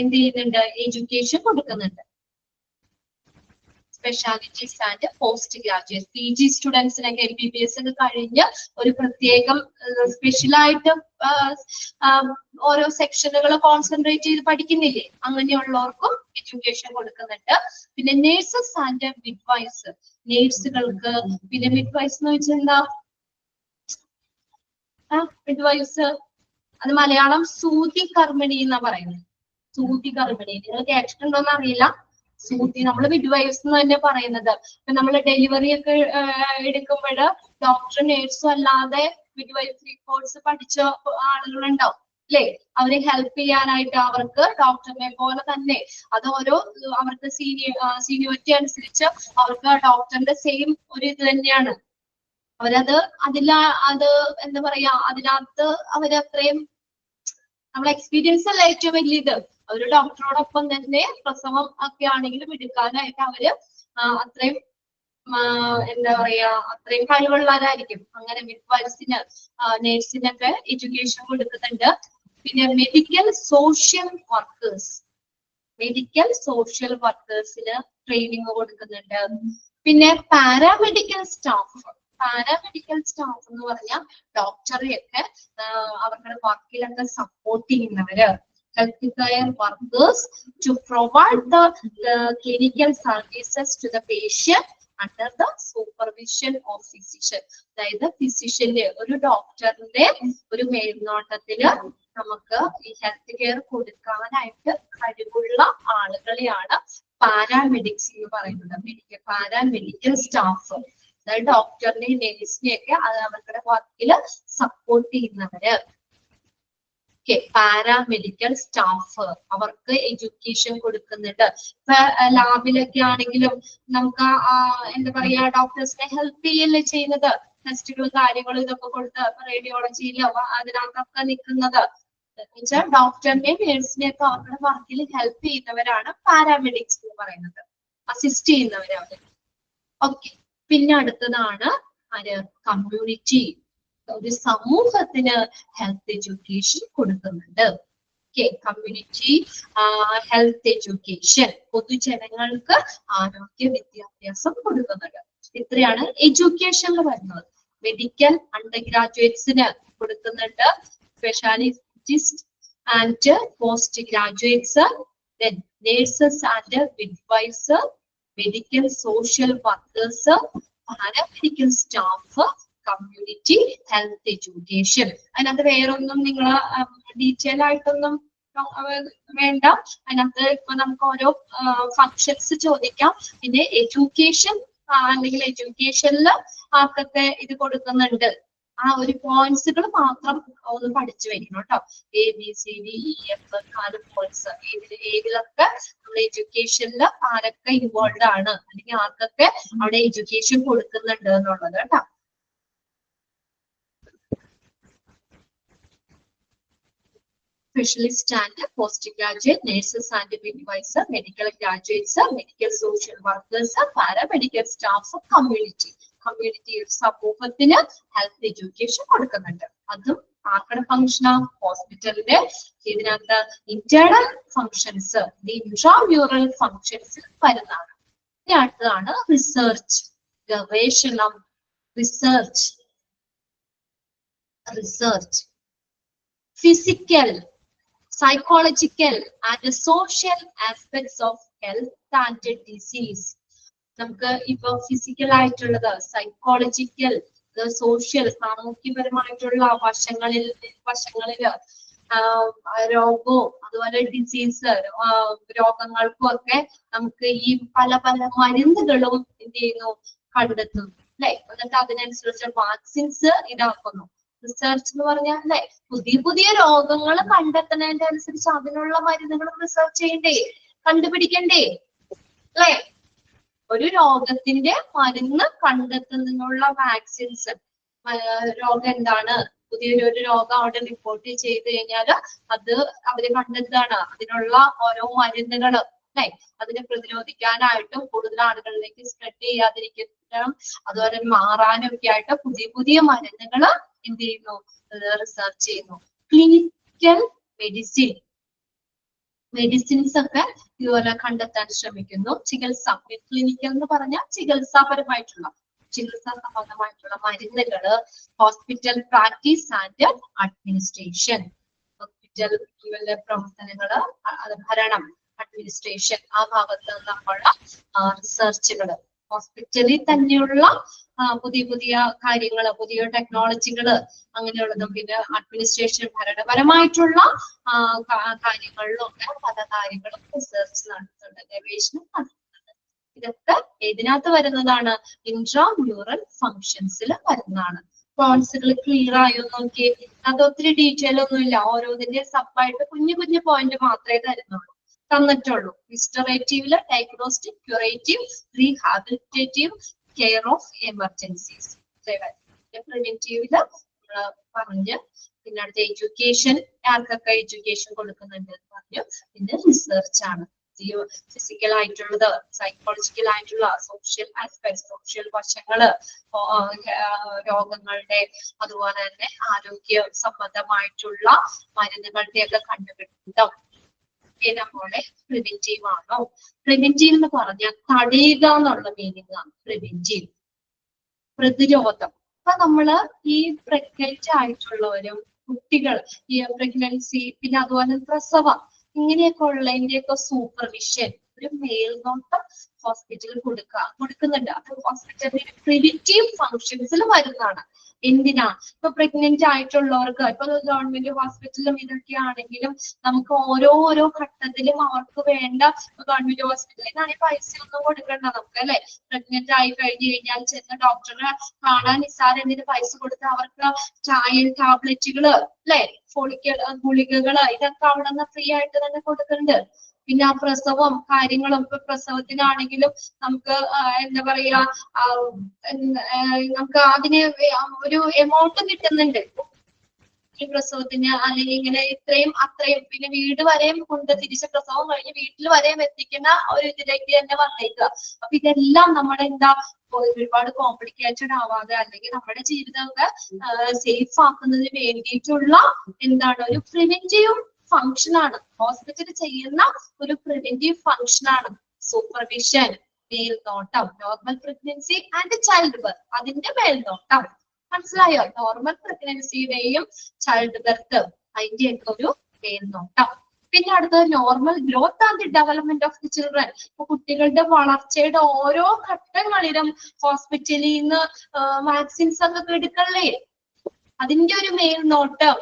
എന്ത് ചെയ്യുന്നുണ്ട്? എഡ്യൂക്കേഷൻ കൊടുക്കുന്നുണ്ട്. Specialities and post graduate PG സ്റ്റുഡൻസിനൊക്കെ MBBS ഒക്കെ കഴിഞ്ഞ് ഒരു പ്രത്യേകം സ്പെഷ്യലായിട്ട് ഓരോ സെക്ഷനുകൾ കോൺസെൻട്രേറ്റ് ചെയ്ത് പഠിക്കുന്നില്ലേ? അങ്ങനെയുള്ളവർക്കും എഡ്യൂക്കേഷൻ കൊടുക്കുന്നുണ്ട്. പിന്നെ നേഴ്സസ് ആൻഡ് മിഡ്വൈസ്, നേഴ്സുകൾക്ക്. പിന്നെ മിഡ്വൈസ് എന്ന് വെച്ചാൽ എന്താ? മിഡ്വൈസ് അത് മലയാളം സൂതി കർമ്മിണി എന്നാ പറയുന്നത്. സൂതി കർമ്മിണി നിങ്ങൾ കേട്ടിട്ടുണ്ടോന്ന് അറിയില്ല. സൂതി നമ്മൾ മിഡ്വൈസ് എന്ന് തന്നെ പറയുന്നത്. ഇപ്പൊ നമ്മൾ ഡെലിവറി ഒക്കെ എടുക്കുമ്പോൾ ഡോക്ടർ നേഴ്സും അല്ലാതെ മിഡ്വൈഫറി കോഴ്സ് പഠിച്ച ആളുകളുണ്ടാവും അല്ലെ? അവരെ ഹെൽപ്പ് ചെയ്യാനായിട്ട് അവർക്ക് ഡോക്ടറിനെ പോലെ തന്നെ അത് ഓരോ അവർക്ക് സീനിയോറിറ്റി അനുസരിച്ച് അവർക്ക് ഡോക്ടറിന്റെ സെയിം ഒരു ഇത് തന്നെയാണ്. അവരത് അത് എന്താ പറയാ, അതിനകത്ത് അവരത്രയും നമ്മളെ എക്സ്പീരിയൻസ് അല്ല ഏറ്റവും വലിയ ഇത്. ഒരു ഡോക്ടറോടൊപ്പം തന്നെ പ്രസവം ഒക്കെ ആണെങ്കിലും എടുക്കാനായിട്ട് അവര് അത്രയും എന്താ പറയാ, അത്രയും കഴിവുള്ളവരായിരിക്കും. അങ്ങനെ മിഡ്വൈഫ്സിന് നേഴ്സിനൊക്കെ എഡ്യൂക്കേഷൻ കൊടുക്കുന്നുണ്ട്. പിന്നെ മെഡിക്കൽ സോഷ്യൽ വർക്കേഴ്സിന് ട്രെയിനിങ് കൊടുക്കുന്നുണ്ട്. പിന്നെ പാരാമെഡിക്കൽ സ്റ്റാഫ് എന്ന് പറഞ്ഞാൽ ഡോക്ടറെയൊക്കെ അവരുടെ വർക്കിലൊക്കെ സപ്പോർട്ട് ചെയ്യുന്നവര്. Health care workers to provide the clinical services to the patient under the supervision of physician. അതായത് ഫിസിഷ്യന്റെ, ഒരു ഡോക്ടറിന്റെ ഒരു മേൽനോട്ടത്തില് നമുക്ക് ഈ ഹെൽത്ത് കെയർ കൊടുക്കാനായിട്ട് കഴിവുള്ള ആളുകളെയാണ് പാരാമെഡിക്സ് എന്ന് പറയുന്നത്. പാരാമെഡിക്കൽ സ്റ്റാഫ്, അതായത് ഡോക്ടറിനെയും നേഴ്സിനെയൊക്കെ അവരുടെ വർക്കില് സപ്പോർട്ട് ചെയ്യുന്നവര്. പാരാമെഡിക്കൽ സ്റ്റാഫ് അവർക്ക് എഡ്യൂക്കേഷൻ കൊടുക്കുന്നുണ്ട്. ഇപ്പൊ ലാബിലൊക്കെ ആണെങ്കിലും നമുക്ക് എന്താ പറയാ, ഡോക്ടേഴ്സിനെ ഹെൽപ്പ് ചെയ്യല്ലേ ചെയ്യുന്നത്. ടെസ്റ്റുകളും കാര്യങ്ങളും ഇതൊക്കെ കൊടുത്ത് റേഡിയോളജിയിലോ അതിനകത്തൊക്കെ നിൽക്കുന്നത് എന്നുവെച്ചാൽ ഡോക്ടറിനെയും നേഴ്സിനെയും ഒക്കെ അവരുടെ വർക്കിൽ ഹെൽപ്പ് ചെയ്യുന്നവരാണ് പാരാമെഡിക്സ് എന്ന് പറയുന്നത്, അസിസ്റ്റ് ചെയ്യുന്നവരവര്. ഓക്കെ, പിന്നെ അടുത്തതാണ് കമ്മ്യൂണിറ്റി. ഒരു സമൂഹത്തിന് ഹെൽത്ത് എഡ്യൂക്കേഷൻ കൊടുക്കുന്നുണ്ട്. കമ്മ്യൂണിറ്റി ഹെൽത്ത് എഡ്യൂക്കേഷൻ, പൊതുജനങ്ങൾക്ക് ആരോഗ്യ വിദ്യാഭ്യാസം കൊടുക്കുന്നുണ്ട്. ഇത്രയാണ് എഡ്യൂക്കേഷനിൽ വരുന്നത്. മെഡിക്കൽ അണ്ടർ ഗ്രാജുവേറ്റ്സിന് കൊടുക്കുന്നുണ്ട്, specialist and post graduates, nurses and midwives, medical social workers, paramedical staff, community health education. അതിനകത്ത് വേറൊന്നും നിങ്ങൾ ഡീറ്റെയിൽ ആയിട്ടൊന്നും വേണ്ട. അതിനകത്ത് ഇപ്പൊ നമുക്ക് ഓരോ ഫങ്ഷൻസ് ചോദിക്കാം. പിന്നെ എഡ്യൂക്കേഷൻ അല്ലെങ്കിൽ എഡ്യൂക്കേഷനിൽ ആർക്കൊക്കെ ഇത് കൊടുക്കുന്നുണ്ട്, ആ ഒരു പോയിന്റ്സുകൾ മാത്രം ഒന്ന് പഠിച്ചു വെക്കണം കേട്ടോ. ABCDEF 4 points. ഏതിലൊക്കെ നമ്മൾ എഡ്യൂക്കേഷനിൽ ആരൊക്കെ ഇൻവോൾവ് ആണ് അല്ലെങ്കിൽ ആർക്കൊക്കെ അവിടെ എഡ്യൂക്കേഷൻ കൊടുക്കുന്നുണ്ട് എന്നുള്ളത് കേട്ടോ. Specialist and postgraduate, nurses and midwives, medical graduates, medical social workers, paramedical staff, community. Community സമൂഹത്തിന് ഹെൽത്ത് എഡ്യൂക്കേഷൻ കൊടുക്കുന്നുണ്ട്. അതും ആർക്കടെ ഫംഗ്ഷനാ? ഹോസ്പിറ്റലിന്റെ ഇതിനകത്ത് ഇന്റേണൽ ഫങ്ഷൻസ്, ഇൻട്രാമ്യൂറൽ ഫങ്ഷൻസ് വരുന്നതാണ്. ഇനി അടുത്തതാണ് റിസർച്ച്, ഗവേഷണം. Research physical, psychological and social aspects of health and disease. നമുക്ക് ഇപ്പൊ ഫിസിക്കൽ ആയിട്ടുള്ളത്, സൈക്കോളജിക്കൽ, സോഷ്യൽ സാമൂഹ്യപരമായിട്ടുള്ള വശങ്ങളില് രോഗവും അതുപോലെ ഡിസീസ് രോഗങ്ങൾക്കും ഒക്കെ നമുക്ക് ഈ പല പല മരുന്നുകളും എന്ത് ചെയ്യുന്നു, കണ്ടെത്തുന്നു അല്ലെ. എന്നിട്ട് അതിനനുസരിച്ച് വാക്സിൻസ് ഇതാക്കുന്നു. റിസർച്ച് എന്ന് പറഞ്ഞാൽ അല്ലെ, പുതിയ പുതിയ രോഗങ്ങൾ കണ്ടെത്തുന്നതിന്റെ അനുസരിച്ച് അതിനുള്ള മരുന്നുകൾ റിസർച്ച് ചെയ്യണ്ടേ, കണ്ടുപിടിക്കണ്ടേ അല്ലെ. ഒരു രോഗത്തിന്റെ മരുന്ന് കണ്ടെത്തുന്നതിനുള്ള വാക്സിൻസ്, രോഗം എന്താണ്, പുതിയൊരു രോഗം അവിടെ റിപ്പോർട്ട് ചെയ്ത് കഴിഞ്ഞാൽ അത് അവര് കണ്ടെത്താണ്, അതിനുള്ള ഓരോ മരുന്നുകള് അല്ലെ. അതിനെ പ്രതിരോധിക്കാനായിട്ടും കൂടുതൽ ആളുകളിലേക്ക് സ്പ്രെഡ് ചെയ്യാതിരിക്കണം, അതുപോലെ മാറാനും ഒക്കെ ആയിട്ട് പുതിയ പുതിയ മരുന്നുകള് എന്ത് ചെയ്യുന്നു, റിസർച്ച് ചെയ്യുന്നു. ക്ലിനിക്കൽ മെഡിസിൻസ് ഒക്കെ ഇതുപോലെ കണ്ടെത്താൻ ശ്രമിക്കുന്നു. ചികിത്സ, ക്ലിനിക്കൽ എന്ന് പറഞ്ഞാൽ ചികിത്സാ സംബന്ധമായിട്ടുള്ള മരുന്നുകള്. Hospital practice and administration, hospital പ്രവർത്തനങ്ങള്, ഭരണം, അഡ്മിനിസ്ട്രേഷൻ, ആ ഭാഗത്ത് നിന്നുള്ള റിസർച്ചുകള്. ഹോസ്പിറ്റലിൽ തന്നെയുള്ള പുതിയ പുതിയ കാര്യങ്ങള്, പുതിയ ടെക്നോളജികള് അങ്ങനെയുള്ളതും, പിന്നെ അഡ്മിനിസ്ട്രേഷൻ ഭരണപരമായിട്ടുള്ള കാര്യങ്ങളിലൊക്കെ പല കാര്യങ്ങളും റിസർച്ച് നടത്തുന്നുണ്ട്, ഗവേഷണം നടത്തുന്നുണ്ട്. ഇതൊക്കെ ഇതിനകത്ത് വരുന്നതാണ്, ഇൻട്രാമ്യൂറൽ ഫങ്ഷൻസിൽ വരുന്നതാണ്. പോയിന്റ്സുകൾ ക്ലിയർ ആയോ നോക്കി. അത് ഒത്തിരി ഡീറ്റെയിൽ ഒന്നുമില്ല, ഓരോന്നിന്റെ സബായിട്ട് കുഞ്ഞു കുഞ്ഞു പോയിന്റ് മാത്രമേ തന്നിട്ടുള്ളൂ. ഹിസ്റ്ററേറ്റീവില് diagnostic, curative, rehabilitative, care of emergencies. പ്രിവെന്റീവില് പറഞ്ഞ്, പിന്നെ അടുത്ത എഡ്യൂക്കേഷൻ, ആർക്കൊക്കെ എഡ്യൂക്കേഷൻ കൊടുക്കുന്നുണ്ട് പറഞ്ഞു. പിന്നെ റിസർച്ച് ആണ്, ഫിസിക്കൽ ആയിട്ടുള്ളത്, സൈക്കോളജിക്കൽ ആയിട്ടുള്ള, സോഷ്യൽ ആസ്പെക്ട്, സോഷ്യൽ വശങ്ങള്, രോഗങ്ങളുടെ, അതുപോലെ തന്നെ ആരോഗ്യ സംബന്ധമായിട്ടുള്ള മരുന്നുകളുടെ ഒക്കെ കണ്ടുപിടുത്തം. പോലെ പ്രിവെന്റീവ് ആണോ? പ്രിവെന്റീവ് എന്ന് പറഞ്ഞാൽ തടയുക എന്നുള്ള മീനിങ് ആണ് പ്രിവെന്റീവ്. പ്രതിരോധം. അപ്പൊ നമ്മള് ഈ പ്രഗ്നന്റ് ആയിട്ടുള്ളവരും കുട്ടികൾ, ഈ പ്രഗ്നൻസി, പിന്നെ അതുപോലെ പ്രസവം, ഇങ്ങനെയൊക്കെ ഉള്ളതിന്റെയൊക്കെ സൂപ്പർവിഷൻ, ഒരു മേൽനോട്ടം ഹോസ്പിറ്റലിൽ കൊടുക്കുന്നുണ്ട്. അത് ഹോസ്പിറ്റലിന്റെ പ്രിവെന്റീവ് ഫങ്ഷൻസിൽ വരുന്നതാണ്. എന്തിനാ? ഇപ്പൊ പ്രഗ്നന്റ് ആയിട്ടുള്ളവർക്ക്, ഇപ്പൊ ഗവൺമെന്റ് ഹോസ്പിറ്റലും ഇതൊക്കെ ആണെങ്കിലും നമുക്ക് ഓരോ ഘട്ടത്തിലും അവർക്ക് വേണ്ട, ഗവൺമെന്റ് ഹോസ്പിറ്റലിൽ നിന്നാണെങ്കിൽ പൈസ ഒന്നും കൊടുക്കണ്ട നമുക്ക് അല്ലെ. പ്രഗ്നന്റ് ആയി കഴിഞ്ഞു കഴിഞ്ഞാൽ ചെന്ന് ഡോക്ടറെ കാണാൻ നിസ്സാരത്തിന് പൈസ കൊടുത്ത് അവർക്ക് ടാബ്ലറ്റുകള് അല്ലെ, ഗുളികകള്, ഇതൊക്കെ അവിടെ നിന്ന് ഫ്രീ ആയിട്ട് തന്നെ കൊടുക്കുന്നുണ്ട്. പിന്നെ ആ പ്രസവം കാര്യങ്ങളും ഇപ്പൊ പ്രസവത്തിനാണെങ്കിലും നമുക്ക് എന്താ പറയാ നമുക്ക് അതിന് ഒരു എമൗണ്ട് കിട്ടുന്നുണ്ട് ഈ പ്രസവത്തിന്, അല്ലെങ്കിൽ ഇങ്ങനെ ഇത്രയും അത്രയും, പിന്നെ വീട് വരെയും കൊണ്ട് തിരിച്ച് പ്രസവം കഴിഞ്ഞ് വീട്ടിൽ വരെയും എത്തിക്കുന്ന ഒരു ഇതിലേക്ക് തന്നെ വന്നേക്കുക. അപ്പൊ ഇതെല്ലാം നമ്മുടെ എന്താ ഒരുപാട് കോംപ്ലിക്കേറ്റഡ് ആവാതെ അല്ലെങ്കിൽ നമ്മുടെ ജീവിതമൊക്കെ സേഫ് ആക്കുന്നതിന് വേണ്ടിയിട്ടുള്ള എന്താണ് ഒരു പ്രിവെന്റീവ് ഫംഗ്ഷൻ ആണ്. ഹോസ്പിറ്റൽ ചെയ്യുന്ന ഒരു പ്രിവെന്റീവ് ഫംഗ്ഷൻ ആണ് സൂപ്പർവിഷൻ, മേൽനോട്ടം, normal pregnancy and child birth, അതിന്റെ മേൽനോട്ടം. മനസ്സിലായോ? നോർമൽ പ്രഗ്നൻസിയുടെയും ചൈൽഡ് ബർത്ത് അതിന്റെയൊക്കെ ഒരു മേൽനോട്ടം. പിന്നെ അടുത്തത് normal growth and development of the children. ഇപ്പൊ കുട്ടികളുടെ വളർച്ചയുടെ ഓരോ ഘട്ടങ്ങളിലും ഹോസ്പിറ്റലിൽ നിന്ന് വാക്സിൻസ് ഒക്കെ എടുക്കല്ലേ, അതിന്റെ ഒരു മേൽനോട്ടം.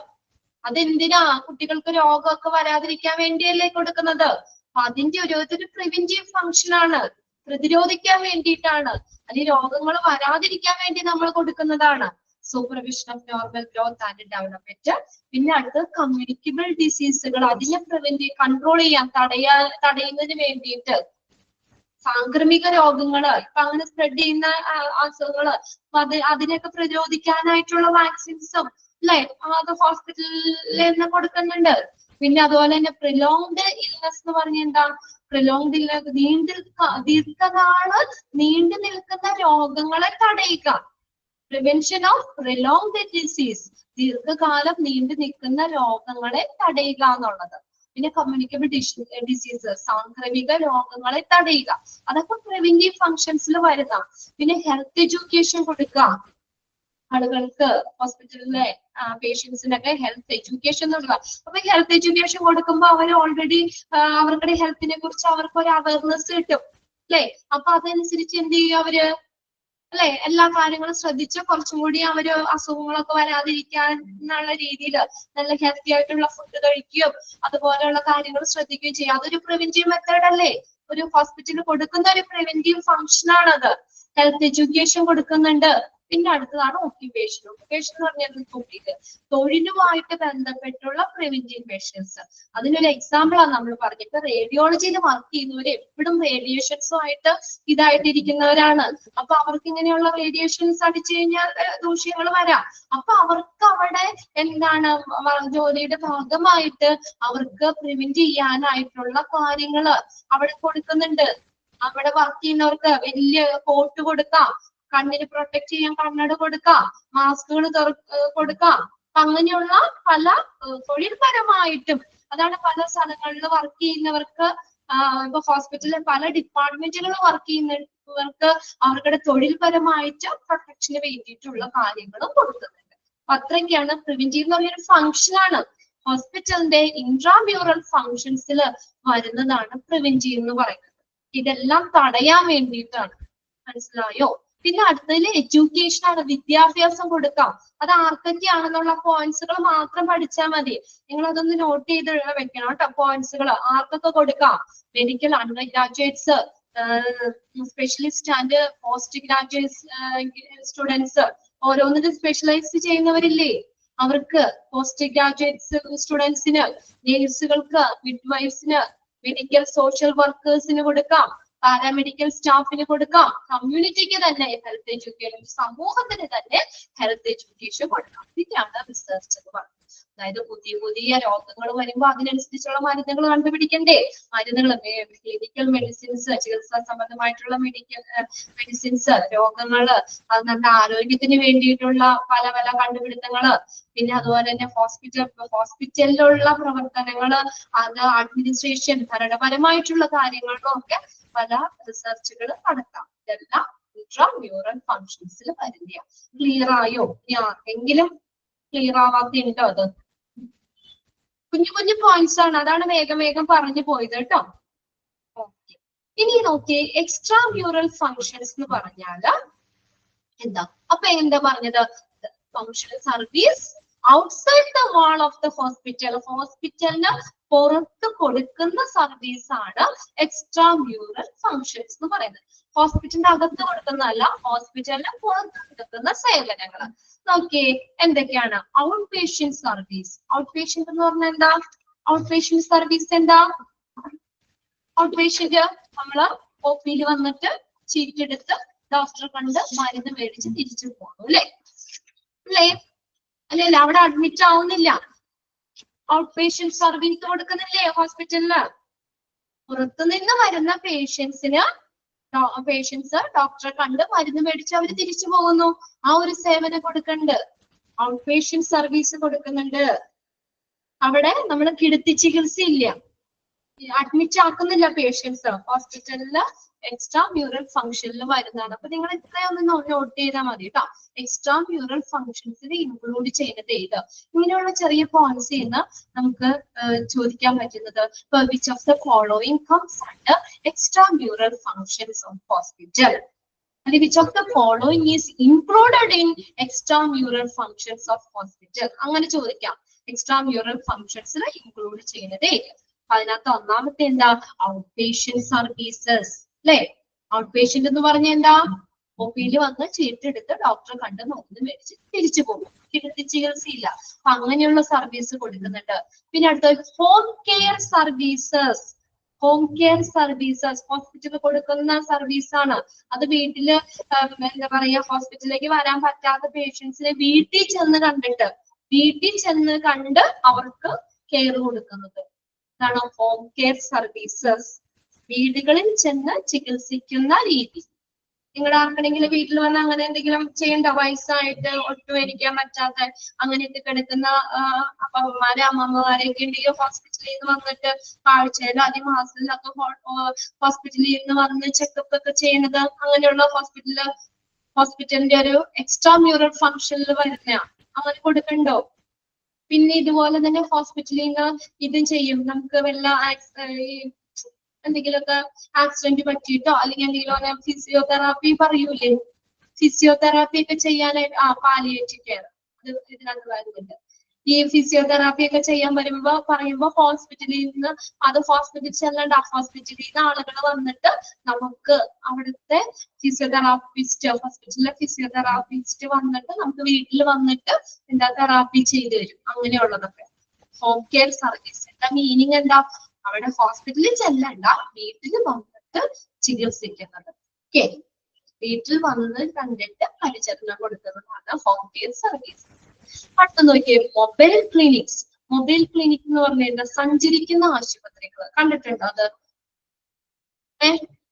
അതെന്തിനാ? കുട്ടികൾക്ക് രോഗമൊക്കെ വരാതിരിക്കാൻ വേണ്ടിയല്ലേ കൊടുക്കുന്നത്. അപ്പൊ അതിന്റെ ഒരു പ്രിവെന്റീവ് ഫംഗ്ഷൻ ആണ്, പ്രതിരോധിക്കാൻ വേണ്ടിയിട്ടാണ്, അല്ലെങ്കിൽ രോഗങ്ങൾ വരാതിരിക്കാൻ വേണ്ടി നമ്മൾ കൊടുക്കുന്നതാണ് supervision of normal growth and development. പിന്നെ അടുത്തത് കമ്മ്യൂണിക്കബിൾ ഡിസീസുകൾ, അതിനെ കൺട്രോൾ ചെയ്യാൻ തടയുന്നതിന് വേണ്ടിയിട്ട് സാംക്രമിക രോഗങ്ങള് ഇപ്പൊ അങ്ങനെ സ്പ്രെഡ് ചെയ്യുന്ന അസുഖങ്ങള് അതിനൊക്കെ പ്രതിരോധിക്കാനായിട്ടുള്ള വാക്സിൻസും അല്ലെ അത് ഹോസ്പിറ്റലിൽ നിന്ന് കൊടുക്കുന്നുണ്ട്. പിന്നെ അതുപോലെ തന്നെ പ്രിലോങ്ഡ് ഇൽനെസ് എന്ന് പറഞ്ഞ എന്താ? പ്രിലോങ്ഡ് ഇൽനെസ് ദീർഘകാല നീണ്ടു നിൽക്കുന്ന രോഗങ്ങളെ തടയുക. പ്രിവെൻഷൻ ഓഫ് പ്രിലോങ്ഡ് ഡിസീസ്, ദീർഘകാലം നീണ്ടു നിൽക്കുന്ന രോഗങ്ങളെ തടയുക എന്നുള്ളത്. പിന്നെ കമ്മ്യൂണിക്കബിൾ ഡിസീസസ്, സാംക്രമിക രോഗങ്ങളെ തടയുക, അതൊക്കെ പ്രിവെന്റീവ് ഫംഗ്ഷൻസിൽ വരുന്ന. പിന്നെ ഹെൽത്ത് എഡ്യൂക്കേഷൻ കൊടുക്കുക ആളുകൾക്ക്, ഹോസ്പിറ്റലിലെ പേഷ്യൻസിനൊക്കെ ഹെൽത്ത് എഡ്യൂക്കേഷൻ കൊടുക്കുക. അപ്പൊ ഹെൽത്ത് എഡ്യൂക്കേഷൻ കൊടുക്കുമ്പോൾ അവർ ഓൾറെഡി അവരുടെ ഹെൽത്തിനെ കുറിച്ച് അവർക്ക് ഒരു അവയർനെസ് കിട്ടും അല്ലെ. അപ്പൊ അതനുസരിച്ച് എന്ത് ചെയ്യും അവര് അല്ലെ, എല്ലാ കാര്യങ്ങളും ശ്രദ്ധിച്ച് കുറച്ചും കൂടി അവര് അസുഖങ്ങളൊക്കെ വരാതിരിക്കാൻ എന്നുള്ള രീതിയിൽ നല്ല ഹെൽത്തി ആയിട്ടുള്ള ഫുഡ് കഴിക്കുകയും അതുപോലെയുള്ള കാര്യങ്ങൾ ശ്രദ്ധിക്കുകയും ചെയ്യും. അതൊരു പ്രിവെന്റീവ് മെത്തേഡ് അല്ലേ, ഒരു ഹോസ്പിറ്റലിൽ കൊടുക്കുന്ന ഒരു പ്രിവെന്റീവ് ഫംഗ്ഷൻ ആണത്. ഹെൽത്ത് എഡ്യൂക്കേഷൻ കൊടുക്കുന്നുണ്ട്. പിന്നെ അടുത്തതാണ് ഓക്യുപേഷൻ. ഓക്യുപേഷൻ എന്ന് പറഞ്ഞാൽ തൊഴിലുമായിട്ട് ബന്ധപ്പെട്ടുള്ള പ്രിവെന്റീവ് മെഷേഴ്സ്. അതിനൊരു എക്സാമ്പിൾ ആണ് നമ്മൾ പറഞ്ഞത്. ഇപ്പൊ റേഡിയോളജിയിൽ വർക്ക് ചെയ്യുന്നവര് എപ്പോഴും റേഡിയേഷൻസുമായിട്ട് ഇതായിട്ടിരിക്കുന്നവരാണ്. അപ്പൊ അവർക്ക് ഇങ്ങനെയുള്ള റേഡിയേഷൻസ് അടിച്ചു കഴിഞ്ഞാൽ ദൂഷ്യങ്ങൾ വരാം. അപ്പൊ അവർക്ക് അവിടെ എന്താണ് ജോലിയുടെ ഭാഗമായിട്ട് അവർക്ക് പ്രിവെന്റ് ചെയ്യാനായിട്ടുള്ള കാര്യങ്ങള് അവിടെ കൊടുക്കുന്നുണ്ട്. അവിടെ വർക്ക് ചെയ്യുന്നവർക്ക് വലിയ കോട്ട് കൊടുക്കാം, കണ്ണിന് പ്രൊട്ടക്ട് ചെയ്യാൻ കണ്ണട കൊടുക്കാം, മാസ്കുകൾ കൊടുക്കാം. അങ്ങനെയുള്ള പല തൊഴിൽപരമായിട്ടും, അതാണ് പല സ്ഥലങ്ങളിൽ വർക്ക് ചെയ്യുന്നവർക്ക്, ഇപ്പൊ ഹോസ്പിറ്റലിലെ പല ഡിപ്പാർട്ട്മെന്റുകൾ വർക്ക് ചെയ്യുന്നവർക്ക് അവരുടെ തൊഴിൽപരമായിട്ട് പ്രൊട്ടക്ഷന് വേണ്ടിയിട്ടുള്ള കാര്യങ്ങളും കൊടുക്കുന്നുണ്ട്. അത്രയ്ക്കാണ് പ്രിവെന്റീവ് എന്ന് പറയുന്ന ഫംഗ്ഷൻ ആണ്. ഹോസ്പിറ്റലിന്റെ ഇൻട്രാമ്യൂറൽ ഫംഗ്ഷൻസിൽ വരുന്നതാണ് പ്രിവെന്റീവ് എന്ന് പറയുന്നത്. ഇതെല്ലാം തടയാൻ വേണ്ടിയിട്ടാണ്. മനസ്സിലായോ? പിന്നെ അടുത്തതിൽ എഡ്യൂക്കേഷൻ ആണ്, വിദ്യാഭ്യാസം കൊടുക്കാം. അത് ആർക്കൊക്കെയാണെന്നുള്ള പോയിന്റ്സുകൾ മാത്രം പഠിച്ചാൽ മതി. നിങ്ങൾ അതൊന്ന് നോട്ട് ചെയ്ത് വെക്കണം കേട്ടോ. പോയിന്റ്സുകൾ ആർക്കൊക്കെ കൊടുക്കാം? Medical under graduates, specialist and post graduate students, ഓരോന്നിനും സ്പെഷ്യലൈസ് ചെയ്യുന്നവരില്ലേ അവർക്ക്, പോസ്റ്റ് ഗ്രാജുവേറ്റ്സ് സ്റ്റുഡൻസിന്, നേഴ്സുകൾക്ക്, മിഡ്വൈഫ്സിന്, മെഡിക്കൽ സോഷ്യൽ വർക്കേഴ്സിന് കൊടുക്കാം, പാരാമെഡിക്കൽ സ്റ്റാഫിന് കൊടുക്കാം, കമ്മ്യൂണിറ്റിക്ക് തന്നെ ഹെൽത്ത് എഡ്യൂക്കേഷൻ, സമൂഹത്തിന് തന്നെ ഹെൽത്ത് എഡ്യൂക്കേഷൻ കൊടുക്കാം. ഇതൊക്കെയാണ് റിസർച്ച് എന്ന് പറയുന്നത്. അതായത് പുതിയ രോഗങ്ങൾ വരുമ്പോൾ അതിനനുസരിച്ചുള്ള മരുന്നുകൾ കണ്ടുപിടിക്കണ്ടേ. മരുന്നുകൾ, ക്ലിനിക്കൽ മെഡിസിൻസ്, ചികിത്സാ സംബന്ധമായിട്ടുള്ള മെഡിസിൻസ്, രോഗങ്ങള്, അത് നമ്മുടെ ആരോഗ്യത്തിന് വേണ്ടിയിട്ടുള്ള പല കണ്ടുപിടുത്തങ്ങള്, പിന്നെ അതുപോലെ തന്നെ ഹോസ്പിറ്റലിലുള്ള പ്രവർത്തനങ്ങള്, അത് അഡ്മിനിസ്ട്രേഷൻ, ഭരണപരമായിട്ടുള്ള കാര്യങ്ങളിലും ഒക്കെ പല റിസർച്ചുകൾ നടത്താം. ഇതെല്ലാം ഇൻട്രാമ്യൂറൽ ഫംഗ്ഷൻസിൽ വരുന്ന. ക്ലിയർ ആയോ? ഇനി ആർക്കെങ്കിലും ക്ലിയർ ആവാത്തുണ്ടോ? അത് കുഞ്ഞു പോയിന്റ്സ് ആണ്, അതാണ് വേഗം പറഞ്ഞു പോയത് കേട്ടോ. ഓക്കെ, ഇനി നോക്കി എക്സ്ട്രാമ്യൂറൽ ഫംഗ്ഷൻസ് എന്ന് പറഞ്ഞാല് എന്താ? അപ്പൊ എന്താ പറഞ്ഞത്? Functional service outside the wall of the hospital. ഹോസ്പിറ്റലിന് പുറത്ത് കൊടുക്കുന്ന സർവീസ് ആണ് എക്സ്ട്രാമ്യൂറൽ ഫംഗ്ഷൻസ് എന്ന് പറയുന്നത്. ഹോസ്പിറ്റലിന്റെ അകത്ത് കൊടുക്കുന്നതല്ല, ഹോസ്പിറ്റലിന് പുറത്ത് കൊടുക്കുന്ന സേവനങ്ങൾ. നോക്കിയേ എന്തൊക്കെയാണ്? Out patient service. Out patient എന്ന് പറഞ്ഞാൽ എന്താ? ഔട്ട് പേഷ്യന്റ് സർവീസ് എന്താ? ഔട്ട് പേഷ്യന്റ് നമ്മള് OP വന്നിട്ട് ചീറ്റ് എടുത്ത് ഡോക്ടറെ കണ്ട് മരുന്ന് മേടിച്ച് തിരിച്ചു പോകണം അല്ലേ അല്ലേ അവിടെ അഡ്മിറ്റ് ആവുന്നില്ല. ഔട്ട് പേഷ്യന്റ് സർവീസ് കൊടുക്കുന്നില്ലേ ഹോസ്പിറ്റലില്? പുറത്തുനിന്ന് വരുന്ന പേഷ്യൻസ് ഡോക്ടറെ കണ്ട് മരുന്ന് മേടിച്ച് അവര് തിരിച്ചു പോകുന്നു. ആ ഒരു സേവനം കൊടുക്കുന്നുണ്ട്. ഔട്ട് പേഷ്യന്റ് സർവീസ് കൊടുക്കുന്നുണ്ട്. അവിടെ നമ്മൾ കിടത്തി ചികിത്സ ഇല്ല, അഡ്മിറ്റ് ആക്കുന്നില്ല പേഷ്യൻസ്. ഹോസ്പിറ്റലില് എക്സ്ട്രാ മ്യൂറൽ ഫംഗ്ഷനിൽ വരുന്നതാണ്. അപ്പൊ നിങ്ങൾ ഇത്രയൊന്ന് നോട്ട് ചെയ്താൽ മതി കേട്ടോ. എക്സ്ട്രാ മ്യൂറൽ ഫംഗ്ഷൻസിൽ ഇൻക്ലൂഡ് ചെയ്യുന്നത് ഏത്? ഇങ്ങനെയുള്ള ചെറിയ പോയിന്റ്സ് ചെയ്യുന്ന നമുക്ക് ചോദിക്കാൻ പറ്റുന്നത് which of the following comes under extramural functions of hospital, അല്ലെങ്കിൽ which of the following is included in extramural functions of hospital, അങ്ങനെ ചോദിക്കാം. എക്സ്ട്രാ മ്യൂറൽ ഫംഗ്ഷൻസിൽ ഇൻക്ലൂഡ് ചെയ്യുന്നത് ഏത്? അതിനകത്ത് ഒന്നാമത്തെ എന്താ? ഔട്ട് പേഷ്യന്റ് സർവീസസ് അല്ലെ? ഔട്ട് പേഷ്യന്റ് എന്ന് പറഞ്ഞ എന്താ? OP വന്ന് ചീട്ടെടുത്ത് ഡോക്ടറെ കണ്ട് മരുന്ന് മേടിച്ച് തിരിച്ചു പോകും, കിടത്തി ചികിത്സയില്ല. അപ്പൊ അങ്ങനെയുള്ള സർവീസ് കൊടുക്കുന്നുണ്ട്. പിന്നെ അടുത്ത home care services. Home care services ഹോസ്പിറ്റലിൽ കൊടുക്കുന്ന സർവീസാണ്. അത് വീട്ടില് എന്താ പറയാ, ഹോസ്പിറ്റലിലേക്ക് വരാൻ പറ്റാത്ത പേഷ്യൻസിനെ വീട്ടിൽ ചെന്ന് കണ്ട് അവർക്ക് കെയർ കൊടുക്കുന്നത് ാണ് ഹോം കെയർ സർവീസസ്. വീടുകളിൽ ചെന്ന് ചികിത്സിക്കുന്ന രീതി. നിങ്ങളുടെ ആർക്കെങ്കിലും വീട്ടിൽ വന്ന് അങ്ങനെ എന്തെങ്കിലും ചെയ്യണ്ട, വയസ്സായിട്ട് ഒട്ടും ഇരിക്കാൻ പറ്റാത്ത അങ്ങനെയൊക്കെ കിടക്കുന്ന അപ്പന്മാരെ അമ്മമ്മമാരെയൊക്കെ ഉണ്ടെങ്കിൽ ഹോസ്പിറ്റലിൽ നിന്ന് വന്നിട്ട് ആഴ്ചയിലോ അല്ലെങ്കിൽ മാസത്തിലൊക്കെ ഹോസ്പിറ്റലിൽ നിന്ന് വന്ന് ചെക്കപ്പ് ഒക്കെ ചെയ്യണത്, അങ്ങനെയുള്ള ഹോസ്പിറ്റലിന്റെ ഒരു എക്സ്ട്രാ മ്യൂറൽ ഫംഗ്ഷനിൽ വരുന്ന അങ്ങനെ കൊടുക്കണ്ടോ? പിന്നെ ഇതുപോലെ തന്നെ ഹോസ്പിറ്റലിൽ നിന്ന് ഇതും ചെയ്യും. നമുക്ക് വല്ല എന്തെങ്കിലുമൊക്കെ ആക്സിഡന്റ് പറ്റിയിട്ടോ അല്ലെങ്കിൽ എന്തെങ്കിലും ഫിസിയോതെറാപ്പി പറയൂലേ, ഫിസിയോതെറാപ്പി ഒക്കെ ചെയ്യാനായിട്ട് പാലിയേറ്റീവ് കെയർ അത് ഇതിനകത്ത് വരുന്നുണ്ട്. ഈ ഫിസിയോതെറാപ്പി ഒക്കെ ചെയ്യാൻ പറയുമ്പോ ഹോസ്പിറ്റലിൽ നിന്ന് ഹോസ്പിറ്റലിൽ ചെല്ലേണ്ട, ഹോസ്പിറ്റലിൽ നിന്ന് ആളുകൾ വന്നിട്ട് നമുക്ക് അവിടുത്തെ ഹോസ്പിറ്റലിലെ ഫിസിയോതെറാപ്പിസ്റ്റ് വന്നിട്ട് നമുക്ക് വീട്ടിൽ വന്നിട്ട് എന്താ തെറാപ്പി ചെയ്തു തരും. അങ്ങനെയുള്ളതൊക്കെ ഹോം കെയർ സർവീസ്. എന്താ മീനിങ്? എന്താ? അവിടെ ഹോസ്പിറ്റലിൽ ചെല്ലണ്ട, വീട്ടിൽ വന്നിട്ട് ചികിത്സിക്കുന്നത്. ഓക്കെ, വീട്ടിൽ വന്ന് കണ്ടിട്ട് പരിചരണം കൊടുക്കുന്നതാണ് ഹോം കെയർ സർവീസ്. അടുത്ത നോക്കിയേ, മൊബൈൽ ക്ലിനിക്സ്. മൊബൈൽ ക്ലിനിക് എന്ന് പറഞ്ഞാൽ സഞ്ചരിക്കുന്ന ആശുപത്രികൾ കണ്ടിട്ടുണ്ടോ? അത്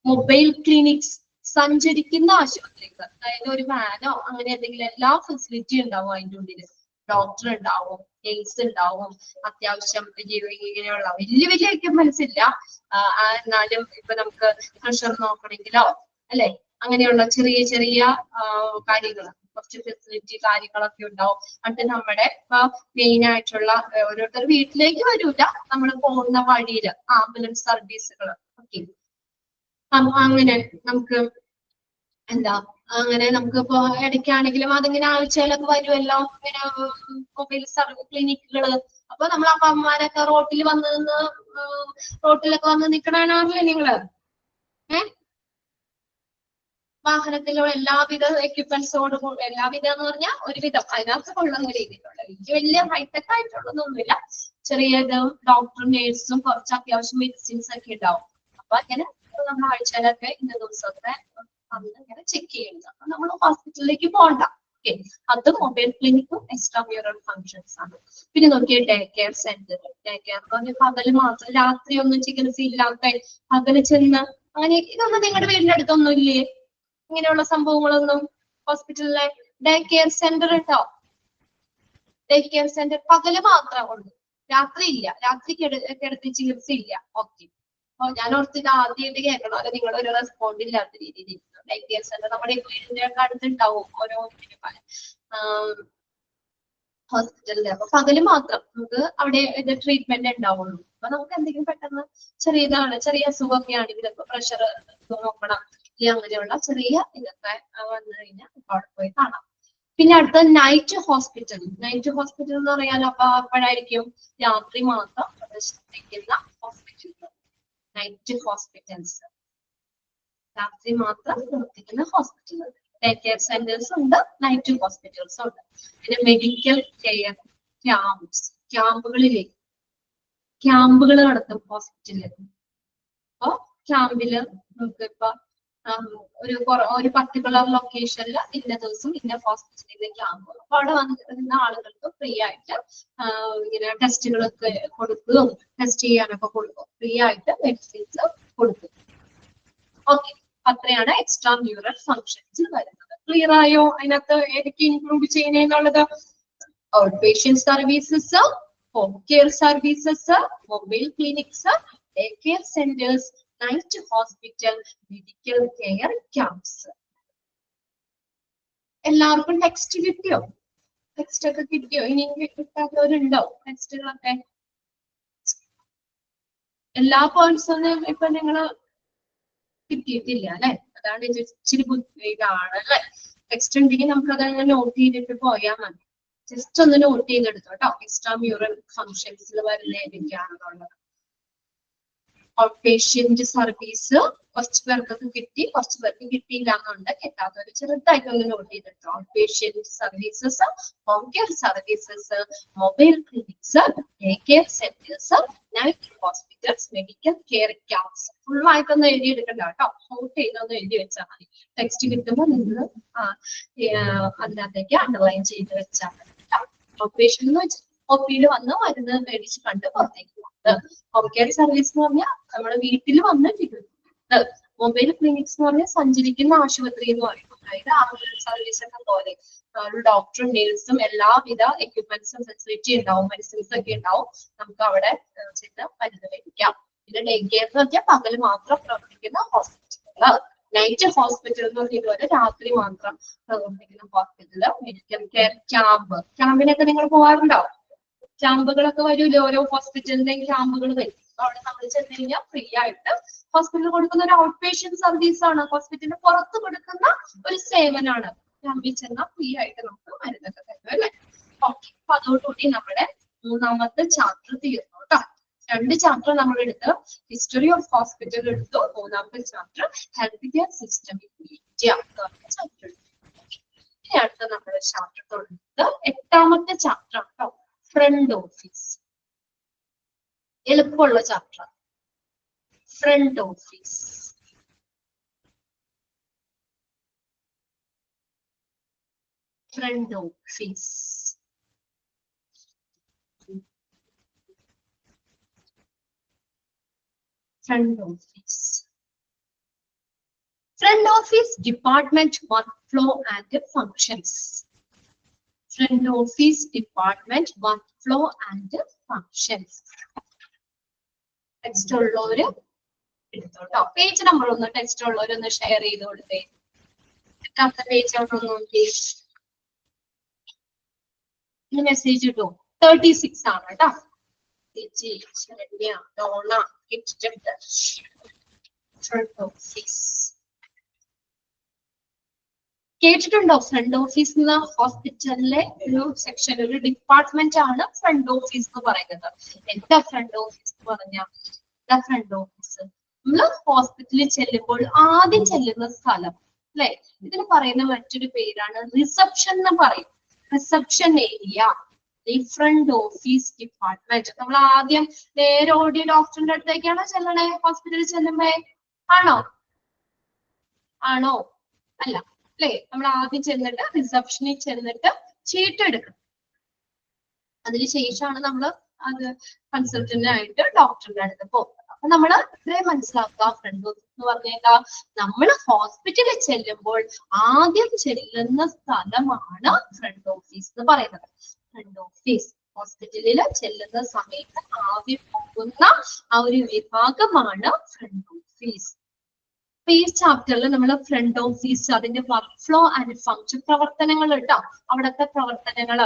മൊബൈൽ ക്ലിനിക്സ്, സഞ്ചരിക്കുന്ന ആശുപത്രികൾ. അതായത് ഒരു വാനോ അങ്ങനെ എന്തെങ്കിലും എല്ലാ ഫെസിലിറ്റി ഉണ്ടാവും അതിൻ്റെ ഉള്ളിൽ. ഡോക്ടർ ഉണ്ടാവും, നേഴ്സ് ഉണ്ടാവും, അത്യാവശ്യം ഇങ്ങനെയുള്ള വലിയ എക്യുപ്മെന്റ്സ് ഇല്ല, എന്നാലും ഇപ്പൊ നമുക്ക് പ്രഷർ നോക്കണമെങ്കിലോ അല്ലെ അങ്ങനെയുള്ള ചെറിയ കാര്യങ്ങൾ, കുറച്ച് ഫെസിലിറ്റി കാര്യങ്ങളൊക്കെ ഉണ്ടാവും. അത് നമ്മുടെ മെയിൻ ആയിട്ടുള്ള ഓരോരുത്തർ വീട്ടിലേക്ക് വരൂല, നമ്മൾ പോകുന്ന വഴിയിൽ ആംബുലൻസ് സർവീസുകൾ ഒക്കെ അങ്ങനെ നമുക്ക് എന്താ, അങ്ങനെ നമുക്ക് ഇപ്പൊ ഇടയ്ക്കാണെങ്കിലും അതിങ്ങനെ ആഴ്ചയിലൊക്കെ വരുമല്ലോ ഇങ്ങനെ മൊബൈൽ ക്ലിനിക്കുകള്. അപ്പൊ നമ്മൾ അമ്മമാരൊക്കെ റോട്ടിലൊക്കെ വന്ന് നിക്കണാണല്ലേ നിങ്ങള്? വാഹനത്തിലുള്ള എല്ലാവിധ എക്യുപ്മെന്റ്സോടും, എല്ലാവിധ എന്ന് പറഞ്ഞാൽ ഒരുവിധം അതിനകത്ത് കൊള്ളുന്ന രീതിയിലുള്ള വലിയ ഹൈടെക് ആയിട്ടുള്ളതൊന്നുമില്ല, ചെറിയത് ഡോക്ടറും നേഴ്സും കുറച്ച് അത്യാവശ്യം മെഡിസിൻസ് ഒക്കെ ഉണ്ടാവും. അപ്പൊ അങ്ങനെ നമ്മൾ ആഴ്ചയിലൊക്കെ ഇന്ന ദിവസമൊക്കെ വന്ന് ഇങ്ങനെ ചെക്ക് ചെയ്യുന്നത്. അപ്പൊ നമ്മൾ ഹോസ്പിറ്റലിലേക്ക് പോകണ്ട. ഓക്കെ, അത് മൊബൈൽ ക്ലിനിക്കും എക്സ്ട്രാ മ്യൂറൽ ഫംഗ്ഷൻസ് ആണ്. പിന്നെ നോക്കിയ day care centre. Day care എന്ന് പറഞ്ഞാൽ പകല് മാത്രം, രാത്രി ഒന്നും ചികിത്സ ഇല്ലാത്ത പകല് ചെന്ന് അങ്ങനെ. ഇതൊന്നും നിങ്ങളുടെ വീടിന്റെ അടുത്തൊന്നും ഇല്ലേ ഇങ്ങനെയുള്ള സംഭവങ്ങളൊന്നും? ഹോസ്പിറ്റലിലെ ഡേ കെയർ സെന്റർ ഉണ്ടോ? ഡേ കെയർ സെന്റർ പകല് മാത്രമേ ഉള്ളൂ, രാത്രി ഇല്ല. രാത്രി കിടത്തി ചികിത്സ ഇല്ല. ഓക്കെ, അപ്പൊ ഞാൻ ഓർത്തിട്ട് ആദ്യമായിട്ട് കേൾക്കണം, അല്ലെ നിങ്ങളുടെ ഒരു റെസ്പോണ്ട് ഇല്ലാത്ത രീതിയിൽ. ഡേ കെയർ സെന്റർ നമ്മുടെ വീടിന്റെ അടുത്തുണ്ടാവും ഓരോ ഹോസ്പിറ്റലില്. അപ്പൊ പകല് മാത്രം നമുക്ക് അവിടെ ട്രീറ്റ്മെന്റ് ഉണ്ടാവുള്ളൂ. അപ്പൊ നമുക്ക് എന്തെങ്കിലും പെട്ടെന്ന് ചെറിയ അസുഖമൊക്കെ ആണെങ്കിൽ ഇപ്പൊ പ്രഷർ നോക്കണം, അങ്ങനെയുള്ള ചെറിയ ഇതൊക്കെ വന്നു കഴിഞ്ഞാൽ അവിടെ പോയി കാണാം. പിന്നെ അടുത്ത നൈറ്റ് ഹോസ്പിറ്റൽ. നൈറ്റ് ഹോസ്പിറ്റൽ എന്ന് പറയാൻ അപ്പൊ അപ്പോഴായിരിക്കും രാത്രി മാത്രം പ്രവേശിപ്പിക്കുന്ന ഹോസ്പിറ്റലുകൾ, നൈറ്റ് ഹോസ്പിറ്റൽസ്. രാത്രി മാത്രം പ്രവർത്തിക്കുന്ന ഹോസ്പിറ്റലുകൾ, ഡേ കെയർ സെന്റേഴ്സ് ഉണ്ട്, നൈറ്റ് ഹോസ്പിറ്റൽസ് ഉണ്ട്. പിന്നെ മെഡിക്കൽ കെയർ ക്യാമ്പുകൾ നടത്തും ഹോസ്പിറ്റലിൽ. അപ്പൊ ക്യാമ്പില് നമുക്ക് ഇപ്പൊ ഒരു പർട്ടിക്കുലർ ലൊക്കേഷനിൽ ഇന്ന ദിവസം ഇന്ന ഹോസ്പിറ്റലിലെ ക്യാമ്പ്, അപ്പൊ അവിടെ വന്നിരുന്ന ആളുകൾക്ക് ഫ്രീ ആയിട്ട് ഇങ്ങനെ ടെസ്റ്റുകളൊക്കെ കൊടുക്കുകയും ടെസ്റ്റ് ചെയ്യാനൊക്കെ കൊടുക്കും, ഫ്രീ ആയിട്ട് മെഡിസിൻസ് കൊടുക്കും. ഓക്കെ, അത്രയാണ് എക്സ്ട്രാ മ്യൂറൽ ഫങ്ഷൻസ് വരുന്നത്. ക്ലിയർ ആയോ? അതിനകത്ത് ഏതൊക്കെ ഇൻക്ലൂഡ് ചെയ്യുന്നതെന്നുള്ളത്? Out patient services, home care services, mobile clinics, day care centres, night hospital, medical care camps. എല്ലാവർക്കും ടെക്സ്റ്റ് കിട്ടിയോ? ടെക്സ്റ്റ് ഒക്കെ കിട്ടിയോ? ഇനി കിട്ടാത്തവരുണ്ടോ ടെക്സ്റ്റുകളൊക്കെ? എല്ലാ പോയിന്റ്സൊന്നും ഇപ്പൊ നിങ്ങള് കിട്ടിയിട്ടില്ല അല്ലെ? അതാണ് ഇച്ചിരി ഇതാണ് അല്ലെ. ടെക്സ്റ്റ് ഉണ്ടെങ്കിൽ നമുക്ക് അതങ്ങനെ നോട്ട് ചെയ്തിട്ട് പോയാൽ മതി. ജസ്റ്റ് ഒന്ന് നോട്ട് ചെയ്തെടുത്തോ കേട്ടോ. എക്സ്ട്രാ മ്യൂറൽ ഫങ്ഷൻസിൽ വരുന്ന ഏതൊക്കെയാണെന്നുള്ളത്. ഔട്ട് പേഷ്യന്റ് സർവീസ് കുറച്ച് പേർക്കൊക്കെ കിട്ടി, കുറച്ച് പേർക്ക് കിട്ടിയില്ല എന്നുണ്ട്. കിട്ടാത്തവർ ചെറുതായിട്ടൊന്ന് നോട്ട് ചെയ്തെടുത്തു. Out patient services, home care services, mobile clinics, day care centres, night hospitals, medical care camps. ഫുള്ളായിട്ടൊന്ന് എഴുതി എടുക്കണ്ട കേട്ടോ, ഔട്ട് ചെയ്തൊന്ന് എഴുതി വെച്ചാൽ മതി. ടെക്സ്റ്റ് കിട്ടുമ്പോൾ നിങ്ങൾ അതിനകത്തേക്ക് അണ്ടർലൈൻ ചെയ്ത് വെച്ചാൽ മതി. ഔട്ട് പേഷ്യന്റ് എന്ന് വെച്ചാൽ ഒപിയിൽ വന്ന് മരുന്ന് മേടിച്ച് കണ്ട് പുറത്തേക്ക് പോകുന്നത്. ഹോം കെയർ സർവീസ് എന്ന് പറഞ്ഞാൽ നമ്മുടെ വീട്ടിൽ വന്ന് ചികിത്സിക്കുന്നത്. മൊബൈൽ ക്ലിനിക്സ് എന്ന് പറഞ്ഞാൽ സഞ്ചരിക്കുന്ന ആശുപത്രി എന്ന് പറയും. അതായത് ആംബുലൻസ് സർവീസ് ഒക്കെ പോലെ ഒരു ഡോക്ടറും നേഴ്സും എല്ലാവിധ എക്യുപ്മെന്റ്സും ഫെസിലിറ്റി ഉണ്ടാവും, മെഡിസിൻസ് ഒക്കെ ഉണ്ടാവും. നമുക്ക് അവിടെ ചെന്ന് മരുന്ന് മേടിക്കാം. പിന്നെ ഡേ കെയർ എന്ന് പറഞ്ഞാൽ പകൽ മാത്രം പ്രവർത്തിക്കുന്ന ഹോസ്പിറ്റലുകൾ. നൈറ്റ് ഹോസ്പിറ്റൽ എന്ന് പറഞ്ഞാൽ ഇതുപോലെ രാത്രി മാത്രം പ്രവർത്തിക്കുന്ന ഹോസ്പിറ്റല്. മെഡിക്കൽ കെയർ ക്യാമ്പ്, ക്യാമ്പിനൊക്കെ നിങ്ങൾ പോകാറുണ്ടോ? ക്യാമ്പുകളൊക്കെ വരൂല്ലോ, ഓരോ ഹോസ്പിറ്റലിന്റെയും ക്യാമ്പുകൾ വരും. അവിടെ നമ്മൾ ചെന്ന് കഴിഞ്ഞാൽ ഫ്രീ ആയിട്ട് ഹോസ്പിറ്റലിൽ കൊടുക്കുന്ന ഒരു ഔട്ട് പേഷ്യന്റ് സർവീസ് ആണ്. ഹോസ്പിറ്റലിന് പുറത്ത് കൊടുക്കുന്ന ഒരു സേവനമാണ്. ക്യാമ്പിൽ ചെന്നാൽ ഫ്രീ ആയിട്ട് നമുക്ക് മരുന്നൊക്കെ തരും അല്ലെ? ഓക്കെ, അപ്പൊ അതോടുകൂടി നമ്മുടെ മൂന്നാമത്തെ ചാപ്റ്റർ തീർന്നു കേട്ടോ. 2 ചാപ്റ്റർ നമ്മൾ എടുത്ത് ഹിസ്റ്ററി ഓഫ് ഹോസ്പിറ്റൽ എടുത്തു. മൂന്നാമത്തെ chapter health care system in India chapter എടുത്തു. ഇനി അടുത്ത നമ്മുടെ ചാപ്റ്റർ തുടങ്ങുന്നത് 8ാമത്തെ ചാപ്റ്റർ കേട്ടോ, ഫ്രണ്ട് ഓഫീസ്. എളുപ്പമുള്ള chapter front office. Front office front office. Front office department workflow and functions. Front office department workflow and functions. Text ഉള്ളവര് എടുത്തോട്ടോ. Page number ഒന്ന് ടെക്സ്റ്റ് ഉള്ളവരൊന്ന് ഷെയർ ചെയ്ത് കൊടുത്തേ. എട്ടാമത്തെ പേജ് അവിടെ ഒന്ന് നോക്കി. മെസ്സേജ് ഇട്ടു. 36 ആണ് കേട്ടോ. കേട്ടിട്ടുണ്ടോ? ഫ്രണ്ട് ഓഫീസ് എന്ന ഹോസ്പിറ്റലിലെ ഒരു സെക്ഷൻ, ഒരു ഡിപ്പാർട്ട്മെന്റ് ആണ് ഫ്രണ്ട് ഓഫീസ് എന്ന് പറയുന്നത്. എന്താ ഫ്രണ്ട് ഓഫീസ് എന്ന് പറഞ്ഞാൽ? എന്താ ഫ്രണ്ട് ഓഫീസ്? നമ്മള് ഹോസ്പിറ്റലിൽ ചെല്ലുമ്പോൾ ആദ്യം ചെല്ലുന്ന സ്ഥലം അല്ലെ, ഇതിന് പറയുന്ന മറ്റൊരു പേരാണ് റിസപ്ഷൻ എന്ന് പറയും. റിസപ്ഷൻ ഏരിയ, ഈ ഫ്രണ്ട് ഓഫീസ് ഡിപ്പാർട്ട്മെന്റ്. നമ്മൾ ആദ്യം നേരെ ഓടി ഡോക്ടറിന്റെ അടുത്തേക്കാണോ ചെല്ലണേ ഹോസ്പിറ്റലിൽ ചെല്ലുമ്പോ? ആണോ? അല്ല അല്ലേ? നമ്മൾ ആദ്യം ചെന്നിട്ട് റിസപ്ഷനിൽ ചെന്നിട്ട് ചീട്ടെടുക്കണം. അതിനുശേഷമാണ് നമ്മൾ അത് കൺസൾട്ടന്റായിട്ട് ഡോക്ടറിന്റെ അടുത്ത് പോകുന്നത്. അപ്പൊ നമ്മൾ ഇത്രയും മനസ്സിലാക്കുക. ഫ്രണ്ട് ഓഫീസ് എന്ന് പറഞ്ഞാൽ നമ്മൾ ഹോസ്പിറ്റലിൽ ചെല്ലുമ്പോൾ ആദ്യം ചെല്ലുന്ന സ്ഥലമാണ് ഫ്രണ്ട് ഓഫീസ് എന്ന് പറയുന്നത്. ഫ്രണ്ട് ഓഫീസ് ഹോസ്പിറ്റലിൽ ചെല്ലുന്ന സമയത്ത് ആദ്യം പോകുന്ന ആ ഒരു വിഭാഗമാണ് ഫ്രണ്ട് ഓഫീസ്. അപ്പൊ ഈ ചാപ്റ്ററിൽ നമ്മൾ ഫ്രണ്ട് ഓഫീസ്, അതിന്റെ വർക്ക് ഫ്ലോ ആൻഡ് ഫങ്ഷൻ, പ്രവർത്തനങ്ങൾ കേട്ടോ, അവിടുത്തെ പ്രവർത്തനങ്ങള്,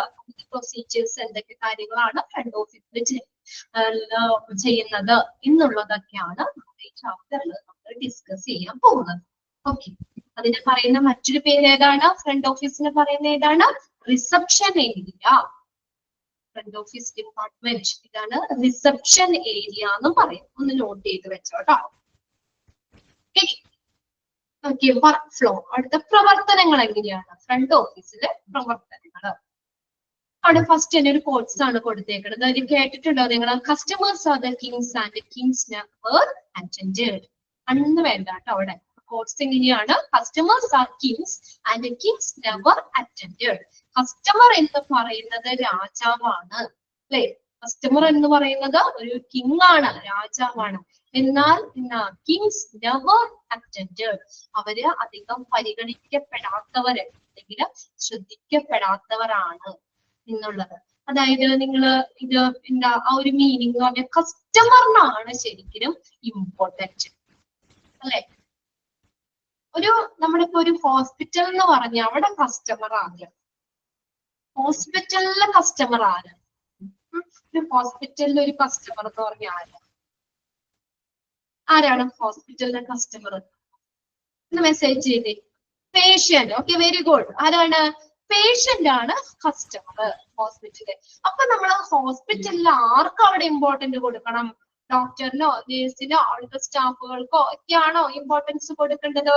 പ്രൊസീജിയേഴ്സ്, എന്തൊക്കെ കാര്യങ്ങളാണ് ഫ്രണ്ട് ഓഫീസിൽ ചെയ്യുന്നത് എന്നുള്ളതൊക്കെയാണ് ഈ ചാപ്റ്ററിൽ നമ്മൾ ഡിസ്കസ് ചെയ്യാൻ പോകുന്നത്. ഓക്കെ, അതിന് പറയുന്ന മറ്റൊരു പേര് ഏതാണ്? ഫ്രണ്ട് ഓഫീസിന് പറയുന്ന ഏതാണ്? Reception area. Front office department ഇതാണ് റിസപ്ഷൻ ഏരിയ എന്ന് പറയും. ഒന്ന് നോട്ട് ചെയ്ത് വെച്ചോട്ടോ. വർക്ക് ഫ്ലോ, അടുത്ത പ്രവർത്തനങ്ങൾ എങ്ങനെയാണ് ഫ്രണ്ട് ഓഫീസിലെ പ്രവർത്തനങ്ങൾ? അവിടെ ഫസ്റ്റ് തന്നെ ഒരു കോട്സ് ആണ് കൊടുത്തേക്കുന്നത്. അത് കേട്ടിട്ടുണ്ടോ നിങ്ങൾ? Customers are the Kings and Kings never attended. അന്ന് വേണ്ട കേട്ടോ. അവിടെ കോട്സ് എങ്ങനെയാണ്? Customers R Kings and Kings never attended. Customer എന്ന് പറയുന്നത് രാജാവാണ്, അല്ലെ? കസ്റ്റമർ എന്ന് പറയുന്നത് ഒരു കിങ് ആണ്, രാജാവാണ്. എന്നാൽ കിങ്സ് നെവർ അറ്റൻഡഡ്, അവര് അധികം പരിഗണിക്കപ്പെടാത്തവര് അല്ലെങ്കിൽ ശ്രദ്ധിക്കപ്പെടാത്തവരാണ് എന്നുള്ളത്. അതായത് നിങ്ങള് ഇത് എന്താ ആ ഒരു മീനിങ് എന്ന് പറഞ്ഞാൽ കസ്റ്റമറിനാണ് ശരിക്കും ഇമ്പോർട്ടൻറ്റ്, അല്ലെ? ഒരു നമ്മളിപ്പോ ഒരു ഹോസ്പിറ്റൽ എന്ന് പറഞ്ഞ അവിടെ കസ്റ്റമർ ആര്? ഹോസ്പിറ്റലിലെ കസ്റ്റമർ ആര്? ഒരു ഹോസ്പിറ്റലിലെ ഒരു കസ്റ്റമർ എന്ന് പറഞ്ഞ ആരാണ് ഹോസ്പിറ്റലിലെ കസ്റ്റമർ? മെസ്സേജ് ചെയ്തേ. പേഷ്യന്റ്. Okay, very good. ആരാണ്? പേഷ്യന്റ് ആണ് കസ്റ്റമർ ഹോസ്പിറ്റലില്. അപ്പൊ നമ്മൾ ഹോസ്പിറ്റലിൽ ആർക്ക് അവിടെ ഇമ്പോർട്ടന്റ് കൊടുക്കണം? ഡോക്ടറിനോ നേഴ്സിനോ അവിടുത്തെ സ്റ്റാഫുകൾക്കോ ഒക്കെയാണോ ഇമ്പോർട്ടൻസ് കൊടുക്കേണ്ടത്?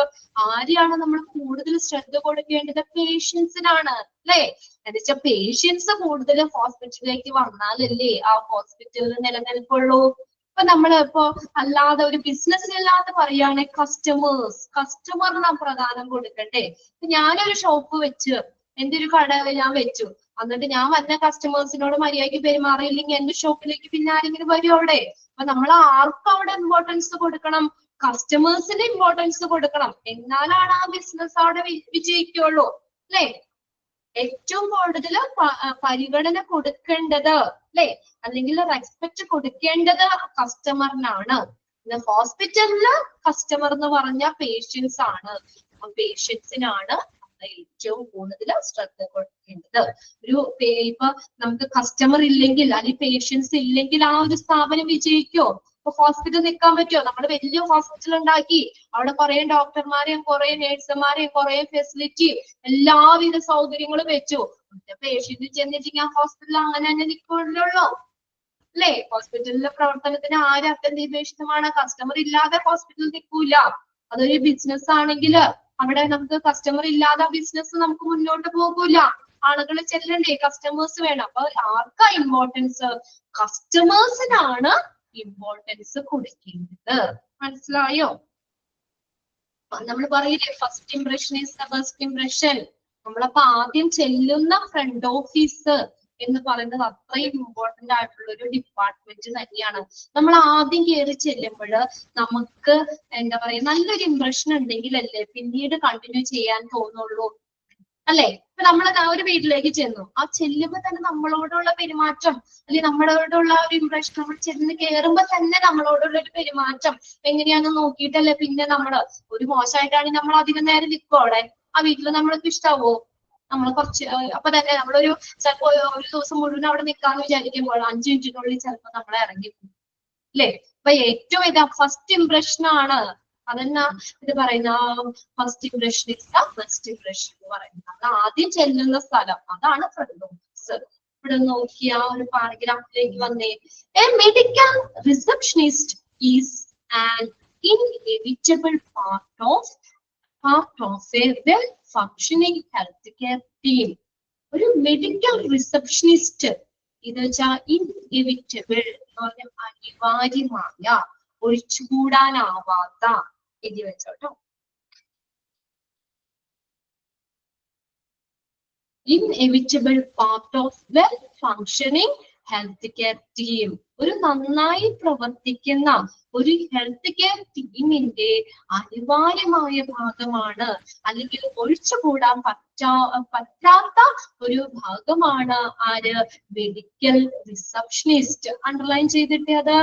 ആരെയാണ് നമ്മൾ കൂടുതൽ ശ്രദ്ധ കൊടുക്കേണ്ടത്? പേഷ്യൻസിനാണ്, അല്ലെ? എന്നുവെച്ചാൽ പേഷ്യൻസ് കൂടുതൽ ഹോസ്പിറ്റലിലേക്ക് വന്നാലല്ലേ ആ ഹോസ്പിറ്റലിൽ നിലനിൽപ്പുള്ളൂ. ഇപ്പൊ നമ്മളിപ്പോ അല്ലാതെ ഒരു ബിസിനസ് അല്ലാതെ പറയുകയാണെങ്കിൽ കസ്റ്റമറിനാ പ്രധാനം കൊടുക്കണ്ടേ? ഇപ്പൊ ഞാനൊരു ഷോപ്പ് വെച്ച് എന്റെ ഒരു കട ഞാൻ വെച്ചു, എന്നിട്ട് ഞാൻ വന്ന കസ്റ്റമേഴ്സിനോട് മര്യാദയ്ക്ക് പെരുമാറിയില്ലെങ്കിൽ എന്റെ ഷോപ്പിലേക്ക് പിന്നെ ആരെങ്കിലും വരും അവിടെ? അപ്പൊ നമ്മൾ ആർക്കും അവിടെ ഇമ്പോർട്ടൻസ് കൊടുക്കണം? കസ്റ്റമേഴ്സിന് ഇമ്പോർട്ടൻസ് കൊടുക്കണം. എന്നാലാണ് ആ ബിസിനസ് അവിടെ വിജയിക്കുള്ളൂ, അല്ലെ? ഏറ്റവും കൂടുതൽ പരിഗണന കൊടുക്കേണ്ടത്, അല്ലെ, അല്ലെങ്കിൽ റെസ്പെക്ട് കൊടുക്കേണ്ടത് കസ്റ്റമറിനാണ്. ഹോസ്പിറ്റലില് കസ്റ്റമർ എന്ന് പറഞ്ഞ പേഷ്യൻസ് ആണ്. പേഷ്യൻസിനാണ് ഏറ്റവും കൂടുതൽ ശ്രദ്ധ കൊടുക്കേണ്ടത്. ഇപ്പൊ നമുക്ക് കസ്റ്റമർ ഇല്ലെങ്കിൽ അല്ലെങ്കിൽ പേഷ്യൻസ് ഇല്ലെങ്കിൽ ആ ഒരു സ്ഥാപനം വിജയിക്കോ? ഇപ്പൊ ഹോസ്പിറ്റൽ നിൽക്കാൻ പറ്റുമോ? നമ്മൾ വലിയ ഹോസ്പിറ്റൽ ഉണ്ടാക്കി അവിടെ കുറെ ഡോക്ടർമാരെയും കുറെ നേഴ്സുമാരെയും കുറെ ഫെസിലിറ്റിയും എല്ലാവിധ സൗകര്യങ്ങളും വെച്ചു. പേഷ്യന്റ് ചെന്നിട്ടെങ്കിൽ ആ ഹോസ്പിറ്റൽ അങ്ങനെ തന്നെ നിൽക്കുള്ളൂ, അല്ലെ? ഹോസ്പിറ്റലിലെ പ്രവർത്തനത്തിന് ആര് അത്യന്താപേക്ഷിതമാണ്? കസ്റ്റമർ ഇല്ലാതെ ഹോസ്പിറ്റൽ നിൽക്കൂല. അതൊരു ബിസിനസ് ആണെങ്കിൽ അവിടെ നമുക്ക് കസ്റ്റമർ ഇല്ലാതെ ബിസിനസ് നമുക്ക് മുന്നോട്ട് പോകൂല. ആളുകൾ ചെല്ലണ്ടേ? കസ്റ്റമേഴ്സ് വേണം. അപ്പൊ ആർക്കാ ഇമ്പോർട്ടൻസ്? കസ്റ്റമേഴ്സിനാണ് ഇമ്പോർട്ടൻസ് കൊടുക്കേണ്ടത്. മനസ്സിലായോ? നമ്മൾ പറയില്ലേ first impression is the best impression. നമ്മളപ്പോ ആദ്യം ചെല്ലുന്ന ഫ്രണ്ട് ഓഫീസ് എന്ന് പറയുന്നത് അത്രയും ഇമ്പോർട്ടന്റ് ആയിട്ടുള്ള ഒരു ഡിപ്പാർട്ട്മെന്റ് തന്നെയാണ്. നമ്മൾ ആദ്യം കയറി ചെല്ലുമ്പോൾ നമുക്ക് എന്താ പറയാ നല്ലൊരു ഇംപ്രഷൻ ഉണ്ടെങ്കിലല്ലേ പിന്നീട് കണ്ടിന്യൂ ചെയ്യാൻ തോന്നുള്ളൂ, അല്ലെ? ഇപ്പൊ നമ്മൾ ഒരു വീട്ടിലേക്ക് ചെന്നു, ആ ചെല്ലുമ്പോ തന്നെ നമ്മളോടുള്ള പെരുമാറ്റം അല്ലെങ്കിൽ നമ്മളോടുള്ള ഒരു ഇംപ്രഷൻ, നമ്മൾ ചെന്ന് കയറുമ്പോ തന്നെ നമ്മളോടുള്ള ഒരു പെരുമാറ്റം എങ്ങനെയാണെന്ന് നോക്കിയിട്ടല്ലേ പിന്നെ നമ്മള് ഒരു മോശമായിട്ടാണെങ്കിൽ നമ്മൾ അധികം നേരം നിൽക്കും അവിടെ. ആ വീട്ടിൽ നമ്മൾക്ക് ഇഷ്ടാവോ? നമ്മൾ കുറച്ച് അപ്പൊ തന്നെ നമ്മളൊരു ചിലപ്പോ ഒരു ദിവസം മുഴുവൻ അവിടെ നിൽക്കാന്ന് വിചാരിക്കുമ്പോൾ 5 മിനിറ്റിനുള്ളിൽ ചിലപ്പോൾ നമ്മളെ ഇറങ്ങി, അല്ലെ? അപ്പൊ ഏറ്റവും ഇതാ ഫസ്റ്റ് ഇംപ്രഷൻ ആണ്. അതെന്നാ ഇത് പറയുന്ന first impression is the best impression എന്ന് പറയുന്നത്. ആദ്യം ചെല്ലുന്ന സ്ഥലം അതാണ് ഫ്രണ്ട് ഓഫീസ്. ഇവിടെ നോക്കിയ ഒരു പാരഗ്രാഫിലേക്ക് വന്നേ. A medical receptionist is an inevitable part of a well functioning health care team. ഒരു മെഡിക്കൽ റിസപ്ഷനിസ്റ്റ് ഇത് വെച്ചാൽ ഇൻഎവിറ്റബിൾ എന്ന് പറഞ്ഞാൽ അനിവാര്യമായ, ഒഴിച്ചുകൂടാനാവാത്ത, എഴുതി വെച്ചോട്ടോ. Inevitable part of well functioning health care team. ഒരു നന്നായി പ്രവർത്തിക്കുന്ന ഒരു ഹെൽത്ത് കെയർ ടീമിന്റെ അനിവാര്യമായ ഭാഗമാണ്, അല്ലെങ്കിൽ ഒഴിച്ചുകൂടാൻ പറ്റാത്ത ഒരു ഭാഗമാണ് ആര്? Medical receptionist. അണ്ടർലൈൻ ചെയ്തിട്ട് അത്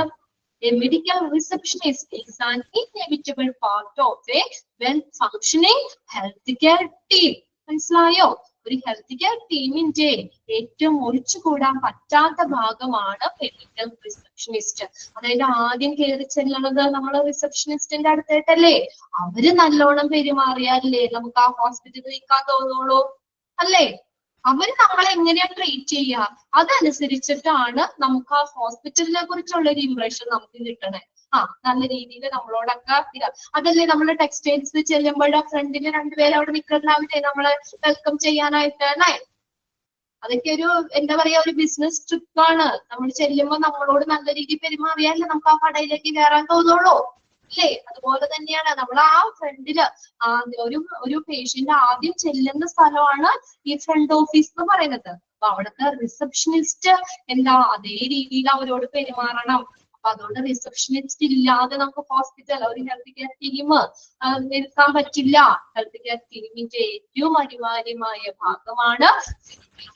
A medical receptionist is an inevitable part of a well-functioning healthcare team. മനസ്സിലായോ? ഒരു ഹെൽത്ത് കെയർ ടീമിന്റെ ഏറ്റവും ഒഴിച്ചുകൂടാൻ പറ്റാത്ത ഭാഗമാണ് മെഡിക്കൽ റിസപ്ഷനിസ്റ്റ്. അതായത് ആദ്യം കയറി ചെല്ലുന്നത് നമ്മൾ റിസപ്ഷനിസ്റ്റിന്റെ അടുത്തായിട്ടല്ലേ? അവര് നല്ലോണം പെരുമാറിയാലേ നമുക്ക് ആ ഹോസ്പിറ്റലിൽ നിൽക്കാൻ തോന്നുള്ളൂ, അല്ലേ? അവർ നമ്മളെ എങ്ങനെയാ ട്രീറ്റ് ചെയ്യുക അതനുസരിച്ചിട്ടാണ് നമുക്ക് ആ ഹോസ്പിറ്റലിനെ കുറിച്ചുള്ള ഒരു ഇംപ്രഷൻ നമുക്ക് കിട്ടണേ. നല്ല രീതിയിൽ നമ്മളോടൊക്കെ അതല്ലേ നമ്മള് ടെക്സ്റ്റൈൽസ് ചെല്ലുമ്പോൾ ഫ്രണ്ടിന് 2 പേര് അവിടെ നിൽക്കുന്നുണ്ടാവില്ലേ നമ്മളെ വെൽക്കം ചെയ്യാനായിട്ട്, അല്ലേ? അതൊക്കെ ഒരു എന്താ പറയാ ഒരു ബിസിനസ് ട്രിപ്പാണ്. നമ്മൾ ചെല്ലുമ്പോൾ നമ്മളോട് നല്ല രീതിയിൽ പെരുമാറിയാലേ നമുക്ക് ആ കടയിലേക്ക് കയറാൻ തോന്നുള്ളൂ അല്ലേ? അതുപോലെ തന്നെയാണ് നമ്മൾ ആ ഫ്രണ്ടില് ഒരു പേഷ്യന്റ് ആദ്യം ചെല്ലുന്ന സ്ഥലമാണ് ഈ ഫ്രണ്ട് ഓഫീസ് എന്ന് പറയുന്നത്. അപ്പൊ അവിടുത്തെ റിസപ്ഷനിസ്റ്റ് എന്താ അതേ രീതിയിൽ അവരോട് പെരുമാറണം. അപ്പൊ അതുകൊണ്ട് റിസപ്ഷനിസ്റ്റ് ഇല്ലാതെ നമുക്ക് ഹോസ്പിറ്റൽ ഒരു ഹെൽത്ത് കെയർ ടീം നിൽക്കാൻ പറ്റില്ല. ഹെൽത്ത് കെയർ ടീമിന്റെ ഏറ്റവും അനിവാര്യമായ ഭാഗമാണ്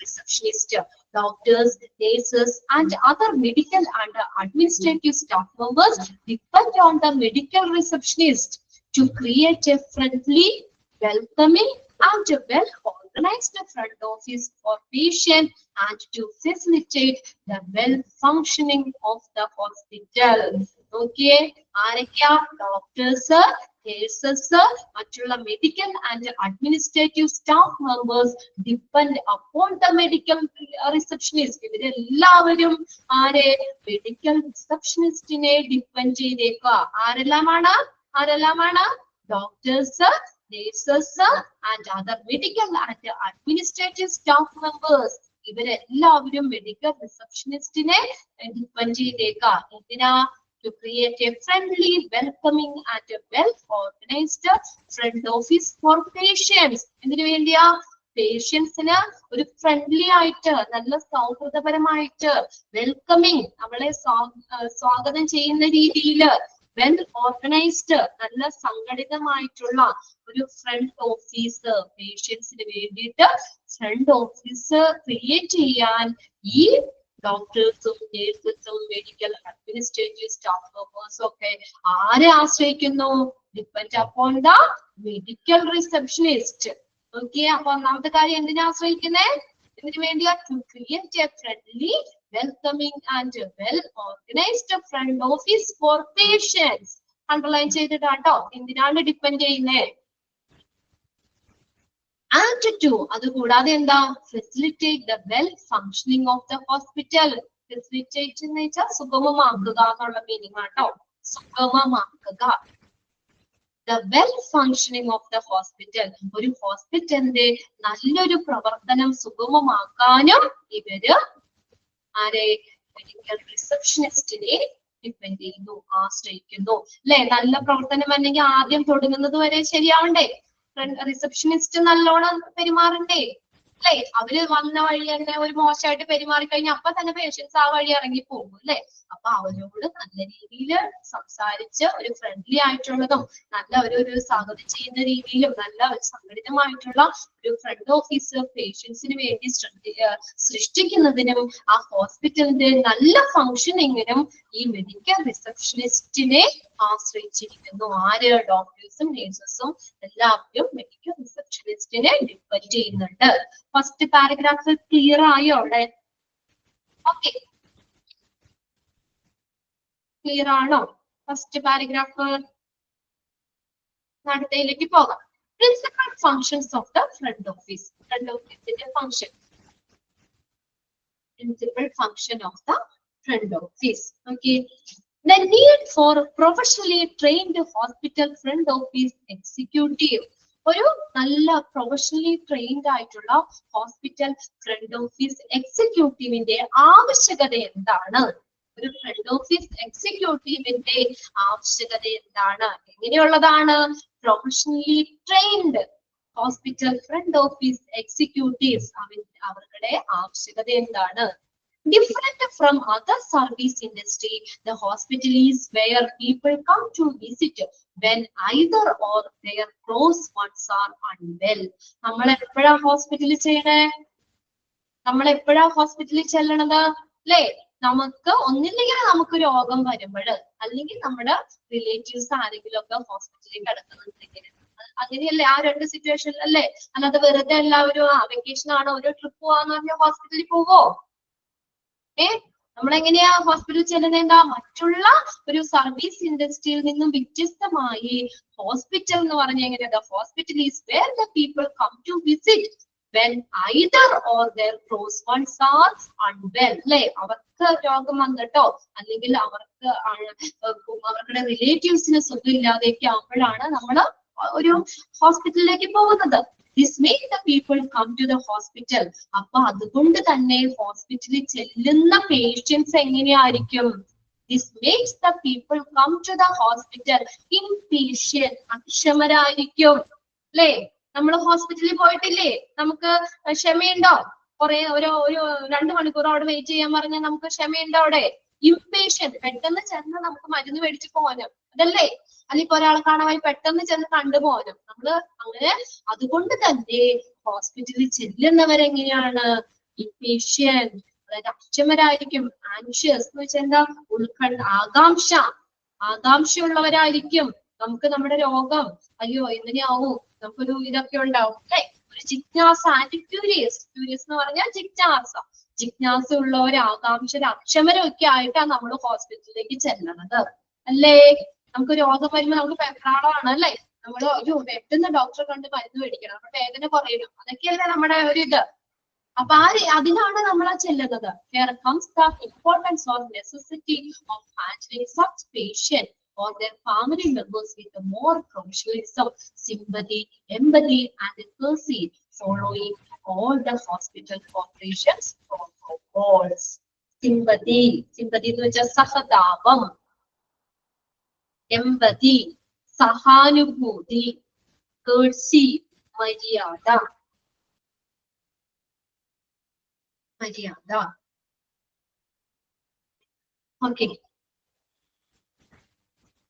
receptionist. Doctors, nurses, and other medical and administrative staff members depend on the medical receptionist to create a friendly, welcoming, and well-organized front office for patients and to facilitate the well-functioning of the hospital. Okay, ആരൊക്കെയാ? Doctors, nurses, മറ്റുള്ള medical and administrative staff members depend upon the medical receptionist. ഇവരെല്ലാവരും ആരെ? Medical റിസപ്ഷനിസ്റ്റിനെ depend ചെയ്തേക്കുക. ആരെല്ലാമാണ്? Doctors, nurses and other medical and administrative staff members. ഇവരെല്ലാവരും medical റിസപ്ഷനിസ്റ്റിനെ depend ചെയ്തേക്കുക. എന്തിനാ? To create a friendly, welcoming and a well-organized front office for patients. എന്തിനു വേണ്ടിയാ? പേഷ്യൻസിന് ഒരു ഫ്രണ്ട്ലി ആയിട്ട് നല്ല സൗഹൃദപരമായിട്ട് വെൽക്കമിങ് നമ്മളെ സ്വാഗതം ചെയ്യുന്ന രീതിയിൽ വെൽ ഓർഗനൈസ്ഡ് നല്ല സംഘടിതമായിട്ടുള്ള ഒരു ഫ്രണ്ട് ഓഫീസ് പേഷ്യൻസിന് വേണ്ടിയിട്ട് ഫ്രണ്ട് ഓഫീസ് ക്രിയേറ്റ് ചെയ്യാൻ ഈ ഡോക്ടേഴ്സും നേഴ്സസും മെഡിക്കൽ അഡ്മിനിസ്ട്രേറ്റീവ് സ്റ്റാഫ് മെമ്പേഴ്സും ഒക്കെ ആരെ ആശ്രയിക്കുന്നു? Depend upon the medical receptionist. Okay, അപ്പൊ ഒന്നാമത്തെ കാര്യം എന്തിനാ ആശ്രയിക്കുന്നേ? ഇതിനു വേണ്ടിയാ? To create a friendly, welcoming and well organised front office for patients. Underline ചെയ്തിട്ടാട്ടോ എന്തിനാണ് ഡിപ്പെൻഡ് ചെയ്യുന്നേ? And to അതുകൂടാതെ എന്താ? Facilitate the well functioning of the hospital. Facilitate എന്ന് വെച്ചാൽ സുഗമമാക്കുക എന്നുള്ള മീനിങ് ആട്ടോ. സുഗമമാക്കുക. The well functioning of the hospital. ഒരു ഹോസ്പിറ്റലിന്റെ നല്ലൊരു പ്രവർത്തനം സുഗമമാക്കാനും ഇവര് ആരെ? മെഡിക്കൽ റിസപ്ഷനിസ്റ്റിനെ ഡിപ്പെൻഡ് ചെയ്യുന്നു, ആശ്രയിക്കുന്നു അല്ലെ? നല്ല പ്രവർത്തനം അല്ലെങ്കിൽ ആദ്യം തുടങ്ങുന്നത് വരെ ശരിയാവണ്ടേ? റിസപ്ഷനിസ്റ്റ് നല്ലോണം പെരുമാറണ്ടേ അല്ലെ? അവര് വന്ന വഴി തന്നെ ഒരു മോശമായിട്ട് പെരുമാറി കഴിഞ്ഞാൽ അപ്പൊ തന്നെ പേഷ്യൻസ് ആ വഴി ഇറങ്ങി പോകും അല്ലെ? അപ്പൊ അവരോട് നല്ല രീതിയിൽ സംസാരിച്ച് ഒരു ഫ്രണ്ട്ലി ആയിട്ടുള്ളതും നല്ല ഒരു സ്വാഗതം ചെയ്യുന്ന രീതിയിലും നല്ല ഒരു സംഘടിതമായിട്ടുള്ള ഒരു ഫ്രണ്ട് ഓഫീസ് പേഷ്യൻസിന് വേണ്ടി സൃഷ്ടിക്കുന്നതിനും ആ ഹോസ്പിറ്റലിന്റെ നല്ല ഫങ്ഷനിങ്ങിനും ഈ മെഡിക്കൽ റിസപ്ഷനിസ്റ്റിനെ ആശ്രയിച്ചിരിക്കുന്നു. ആര്? ഡോക്ടേഴ്സും നേഴ്സസും എല്ലാവരും മെഡിക്കൽ റിസപ്ഷനിസ്റ്റിനെ ഡിപ്പെൻഡ് ചെയ്യുന്നുണ്ട്. ഫസ്റ്റ് പാരഗ്രാഫ് ക്ലിയർ ആയോ അവിടെ? ഓക്കെ, ക്ലിയർ ആണോ? First paragraph. അടുത്തയിലേക്ക് പോകാം. Principal functions of the front office. Front ഓഫീസിന്റെ function. Principal function of the front office. Okay. The need for professionally trained hospital front office executive. ഒരു നല്ല professionally trained ആയിട്ടുള്ള hospital front office എക്സിക്യൂട്ടീവിന്റെ ആവശ്യകത എന്താണ്? ഒരു ഫ്രണ്ട് ഓഫീസ് എക്സിക്യൂട്ടീവിന്റെ ആവശ്യകത എന്താണ്? എങ്ങനെയുള്ളതാണ്? Professionally trained hospital front office executives. അവരുടെ ആവശ്യകത എന്താണ്? Different from other service industry, the hospital is where people come to visit when either or their close ones are unwell. നമ്മൾ എപ്പോഴാ ഹോസ്പിറ്റലിൽ ചെയ്യണേ? നമ്മൾ എപ്പോഴാ ഹോസ്പിറ്റലിൽ ചെല്ലണത് അല്ലേ? നമുക്ക് ഒന്നില്ലെങ്കിൽ നമുക്ക് രോഗം വരുമ്പോൾ, അല്ലെങ്കിൽ നമ്മുടെ റിലേറ്റീവ്സ് ആരെങ്കിലും ഒക്കെ ഹോസ്പിറ്റലിൽ കിടക്കുന്നുണ്ടെങ്കിൽ, അങ്ങനെയല്ലേ ആ രണ്ട് സിറ്റുവേഷനിൽ അല്ലേ? അല്ലാതെ വെറുതെ എല്ലാവരും വെക്കേഷൻ ആണ് ഒരു ട്രിപ്പ് പോവാന്ന് പറഞ്ഞാൽ ഹോസ്പിറ്റലിൽ പോവോ? നമ്മളെങ്ങനെയാ ഹോസ്പിറ്റലിൽ ചെല്ലുന്നേണ്ട? മറ്റുള്ള ഒരു സർവീസ് ഇൻഡസ്ട്രിയിൽ നിന്നും വ്യത്യസ്തമായി ഹോസ്പിറ്റൽ എന്ന് പറഞ്ഞ എങ്ങനെയാ? Hospital is where the people come to visit when either or their close ones are unwell. അല്ലെ? അവർക്ക് രോഗം വന്നിട്ടോ അല്ലെങ്കിൽ അവരുടെ റിലേറ്റീവ്സിന് സുഖമില്ലാതെയൊക്കെ ആകുമ്പോഴാണ് നമ്മൾ ഒരു ഹോസ്പിറ്റലിലേക്ക് പോകുന്നത്. This makes the people come to the hospital. അപ്പൊ അതുകൊണ്ട് തന്നെ ഹോസ്പിറ്റലിൽ ചെല്ലുന്ന പേഷ്യൻസ് എങ്ങനെയായിരിക്കും? This makes the people come to the hospital impatient, അക്ഷമരായിരിക്കും. അല്ലേ? നമ്മൾ ഹോസ്പിറ്റലിൽ പോയിട്ടില്ലേ? നമുക്ക് ക്ഷമയുണ്ടോ? ഒരു 2 മണിക്കൂർ അവിടെ വെയിറ്റ് ചെയ്യാൻ പറഞ്ഞാൽ നമുക്ക് ക്ഷമയുണ്ടോ അവിടെ? ഇംപേഷ്യന്റ്, പെട്ടെന്ന് ചെന്ന് നമുക്ക് മരുന്ന് മേടിച്ച് പോകാനും, അതല്ലേ? അല്ലെങ്കിൽ ഒരാളെ കാണാൻ പെട്ടെന്ന് ചെന്ന് കണ്ടുപോകാനും നമ്മള് അങ്ങനെ. അതുകൊണ്ട് തന്നെ ഹോസ്പിറ്റലിൽ ചെല്ലുന്നവരെങ്ങനെയാണ്? ഇംപേഷ്യന്റ്, അതായത് അക്ഷമരായിരിക്കും. ആൻഷ്യസ് എന്ന് വെച്ചാൽ എന്താ? ഉത്കണ്ഠ, ആകാംക്ഷയുള്ളവരായിരിക്കും. നമുക്ക് നമ്മുടെ രോഗം അയ്യോ എങ്ങനെയാവും, നമുക്കൊരു ഇതൊക്കെ ഉണ്ടാവും അല്ലെ? ഒരു ജിജ്ഞാസ, ക്യൂരിയസ് എന്ന് പറഞ്ഞാൽ ജിജ്ഞാസ ഉള്ളവർ, ആകാംക്ഷ, അക്ഷമരൊക്കെ ആയിട്ടാണ് നമ്മൾ ഹോസ്പിറ്റലിലേക്ക് ചെല്ലുന്നത് അല്ലേ? നമുക്ക് രോഗം വരുമ്പോൾ നമുക്ക് വെപ്രാളമാണ് അല്ലേ? നമ്മൾ ഒരു പെട്ടെന്ന് ഡോക്ടറെ കണ്ട് മരുന്ന് മേടിക്കണം, നമ്മുടെ വേദന കുറയണം, അതൊക്കെയല്ലേ നമ്മുടെ ഒരു ഇത്. അപ്പൊ അതിനാണ് നമ്മൾ ചെല്ലുന്നത്. Here comes the importance or necessity of handling such patient or their family members with more professionalism, sympathy, empathy, and courtesy, following all the hospital operations protocols. Sympathy എന്ന് വെച്ചാൽ സഹതാപം, empathy സഹാനുഭൂതി, courtesy മര്യാദ. ഓക്കെ.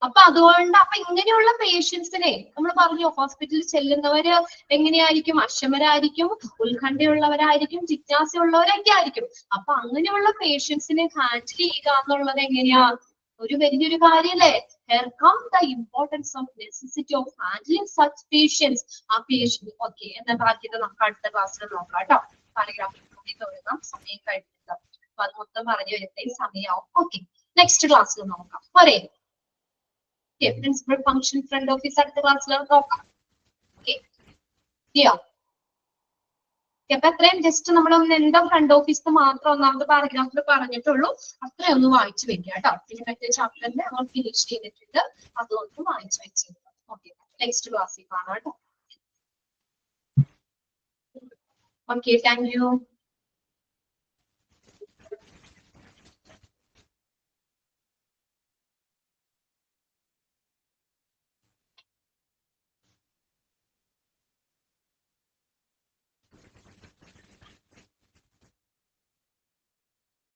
അപ്പൊ അതുകൊണ്ട് ഇങ്ങനെയുള്ള പേഷ്യൻസിനെ നമ്മൾ പറഞ്ഞു ഹോസ്പിറ്റലിൽ ചെല്ലുന്നവര് എങ്ങനെയായിരിക്കും? അക്ഷമരായിരിക്കും, ഉത്കണ്ഠയുള്ളവരായിരിക്കും, ജിജ്ഞാസയുള്ളവരൊക്കെ ആയിരിക്കും. അപ്പൊ അങ്ങനെയുള്ള പേഷ്യൻസിനെ ഹാൻഡിൽ ചെയ്യുക എന്നുള്ളത് എങ്ങനെയാ? ഒരു വലിയൊരു കാര്യല്ലേ? Here comes the importance of necessity of handling such patients. ആ പേഷ്യന്റ് ഓക്കെ എന്നാ ബാക്കിയത് നമുക്ക് അടുത്ത ക്ലാസ്സിൽ നോക്കാം കേട്ടോ. പാരഗ്രാഫിൽ കൂടി തുടങ്ങാം, സമയം കഴിഞ്ഞിട്ട് അപ്പൊ അത് മൊത്തം പറഞ്ഞു വരുന്നതിന് സമയമാവും. ഓക്കെ, നെക്സ്റ്റ് ക്ലാസ്സിൽ നോക്കാം. പോരെ? പ്രിൻസിപ്പൽ ഫംഗ്ഷൻ, ഫ്രണ്ട് ഓഫീസ് അടുത്ത ക്ലാസ്സിൽ നോക്കാം. ഓക്കെ, അപ്പൊ അത്രയും ജസ്റ്റ് നമ്മൾ എന്താ ഫ്രണ്ട് ഓഫീസ് മാത്രം ഒന്നാമത് പാരഗ്രാഫിൽ പറഞ്ഞിട്ടുള്ളൂ. അത്രയും ഒന്ന് വായിച്ചു വെക്കുക കേട്ടോ. പിന്നെ മറ്റേ ചാപ്റ്ററിന്റെ നമ്മൾ ഫിനിഷ് ചെയ്തിട്ടുണ്ട്, അതൊന്ന് വായിച്ചു വെച്ചേക്കാം. ഓക്കെ, നെക്സ്റ്റ് ക്ലാസ്സിൽ കാണാം കേട്ടോ. Okay, thank you.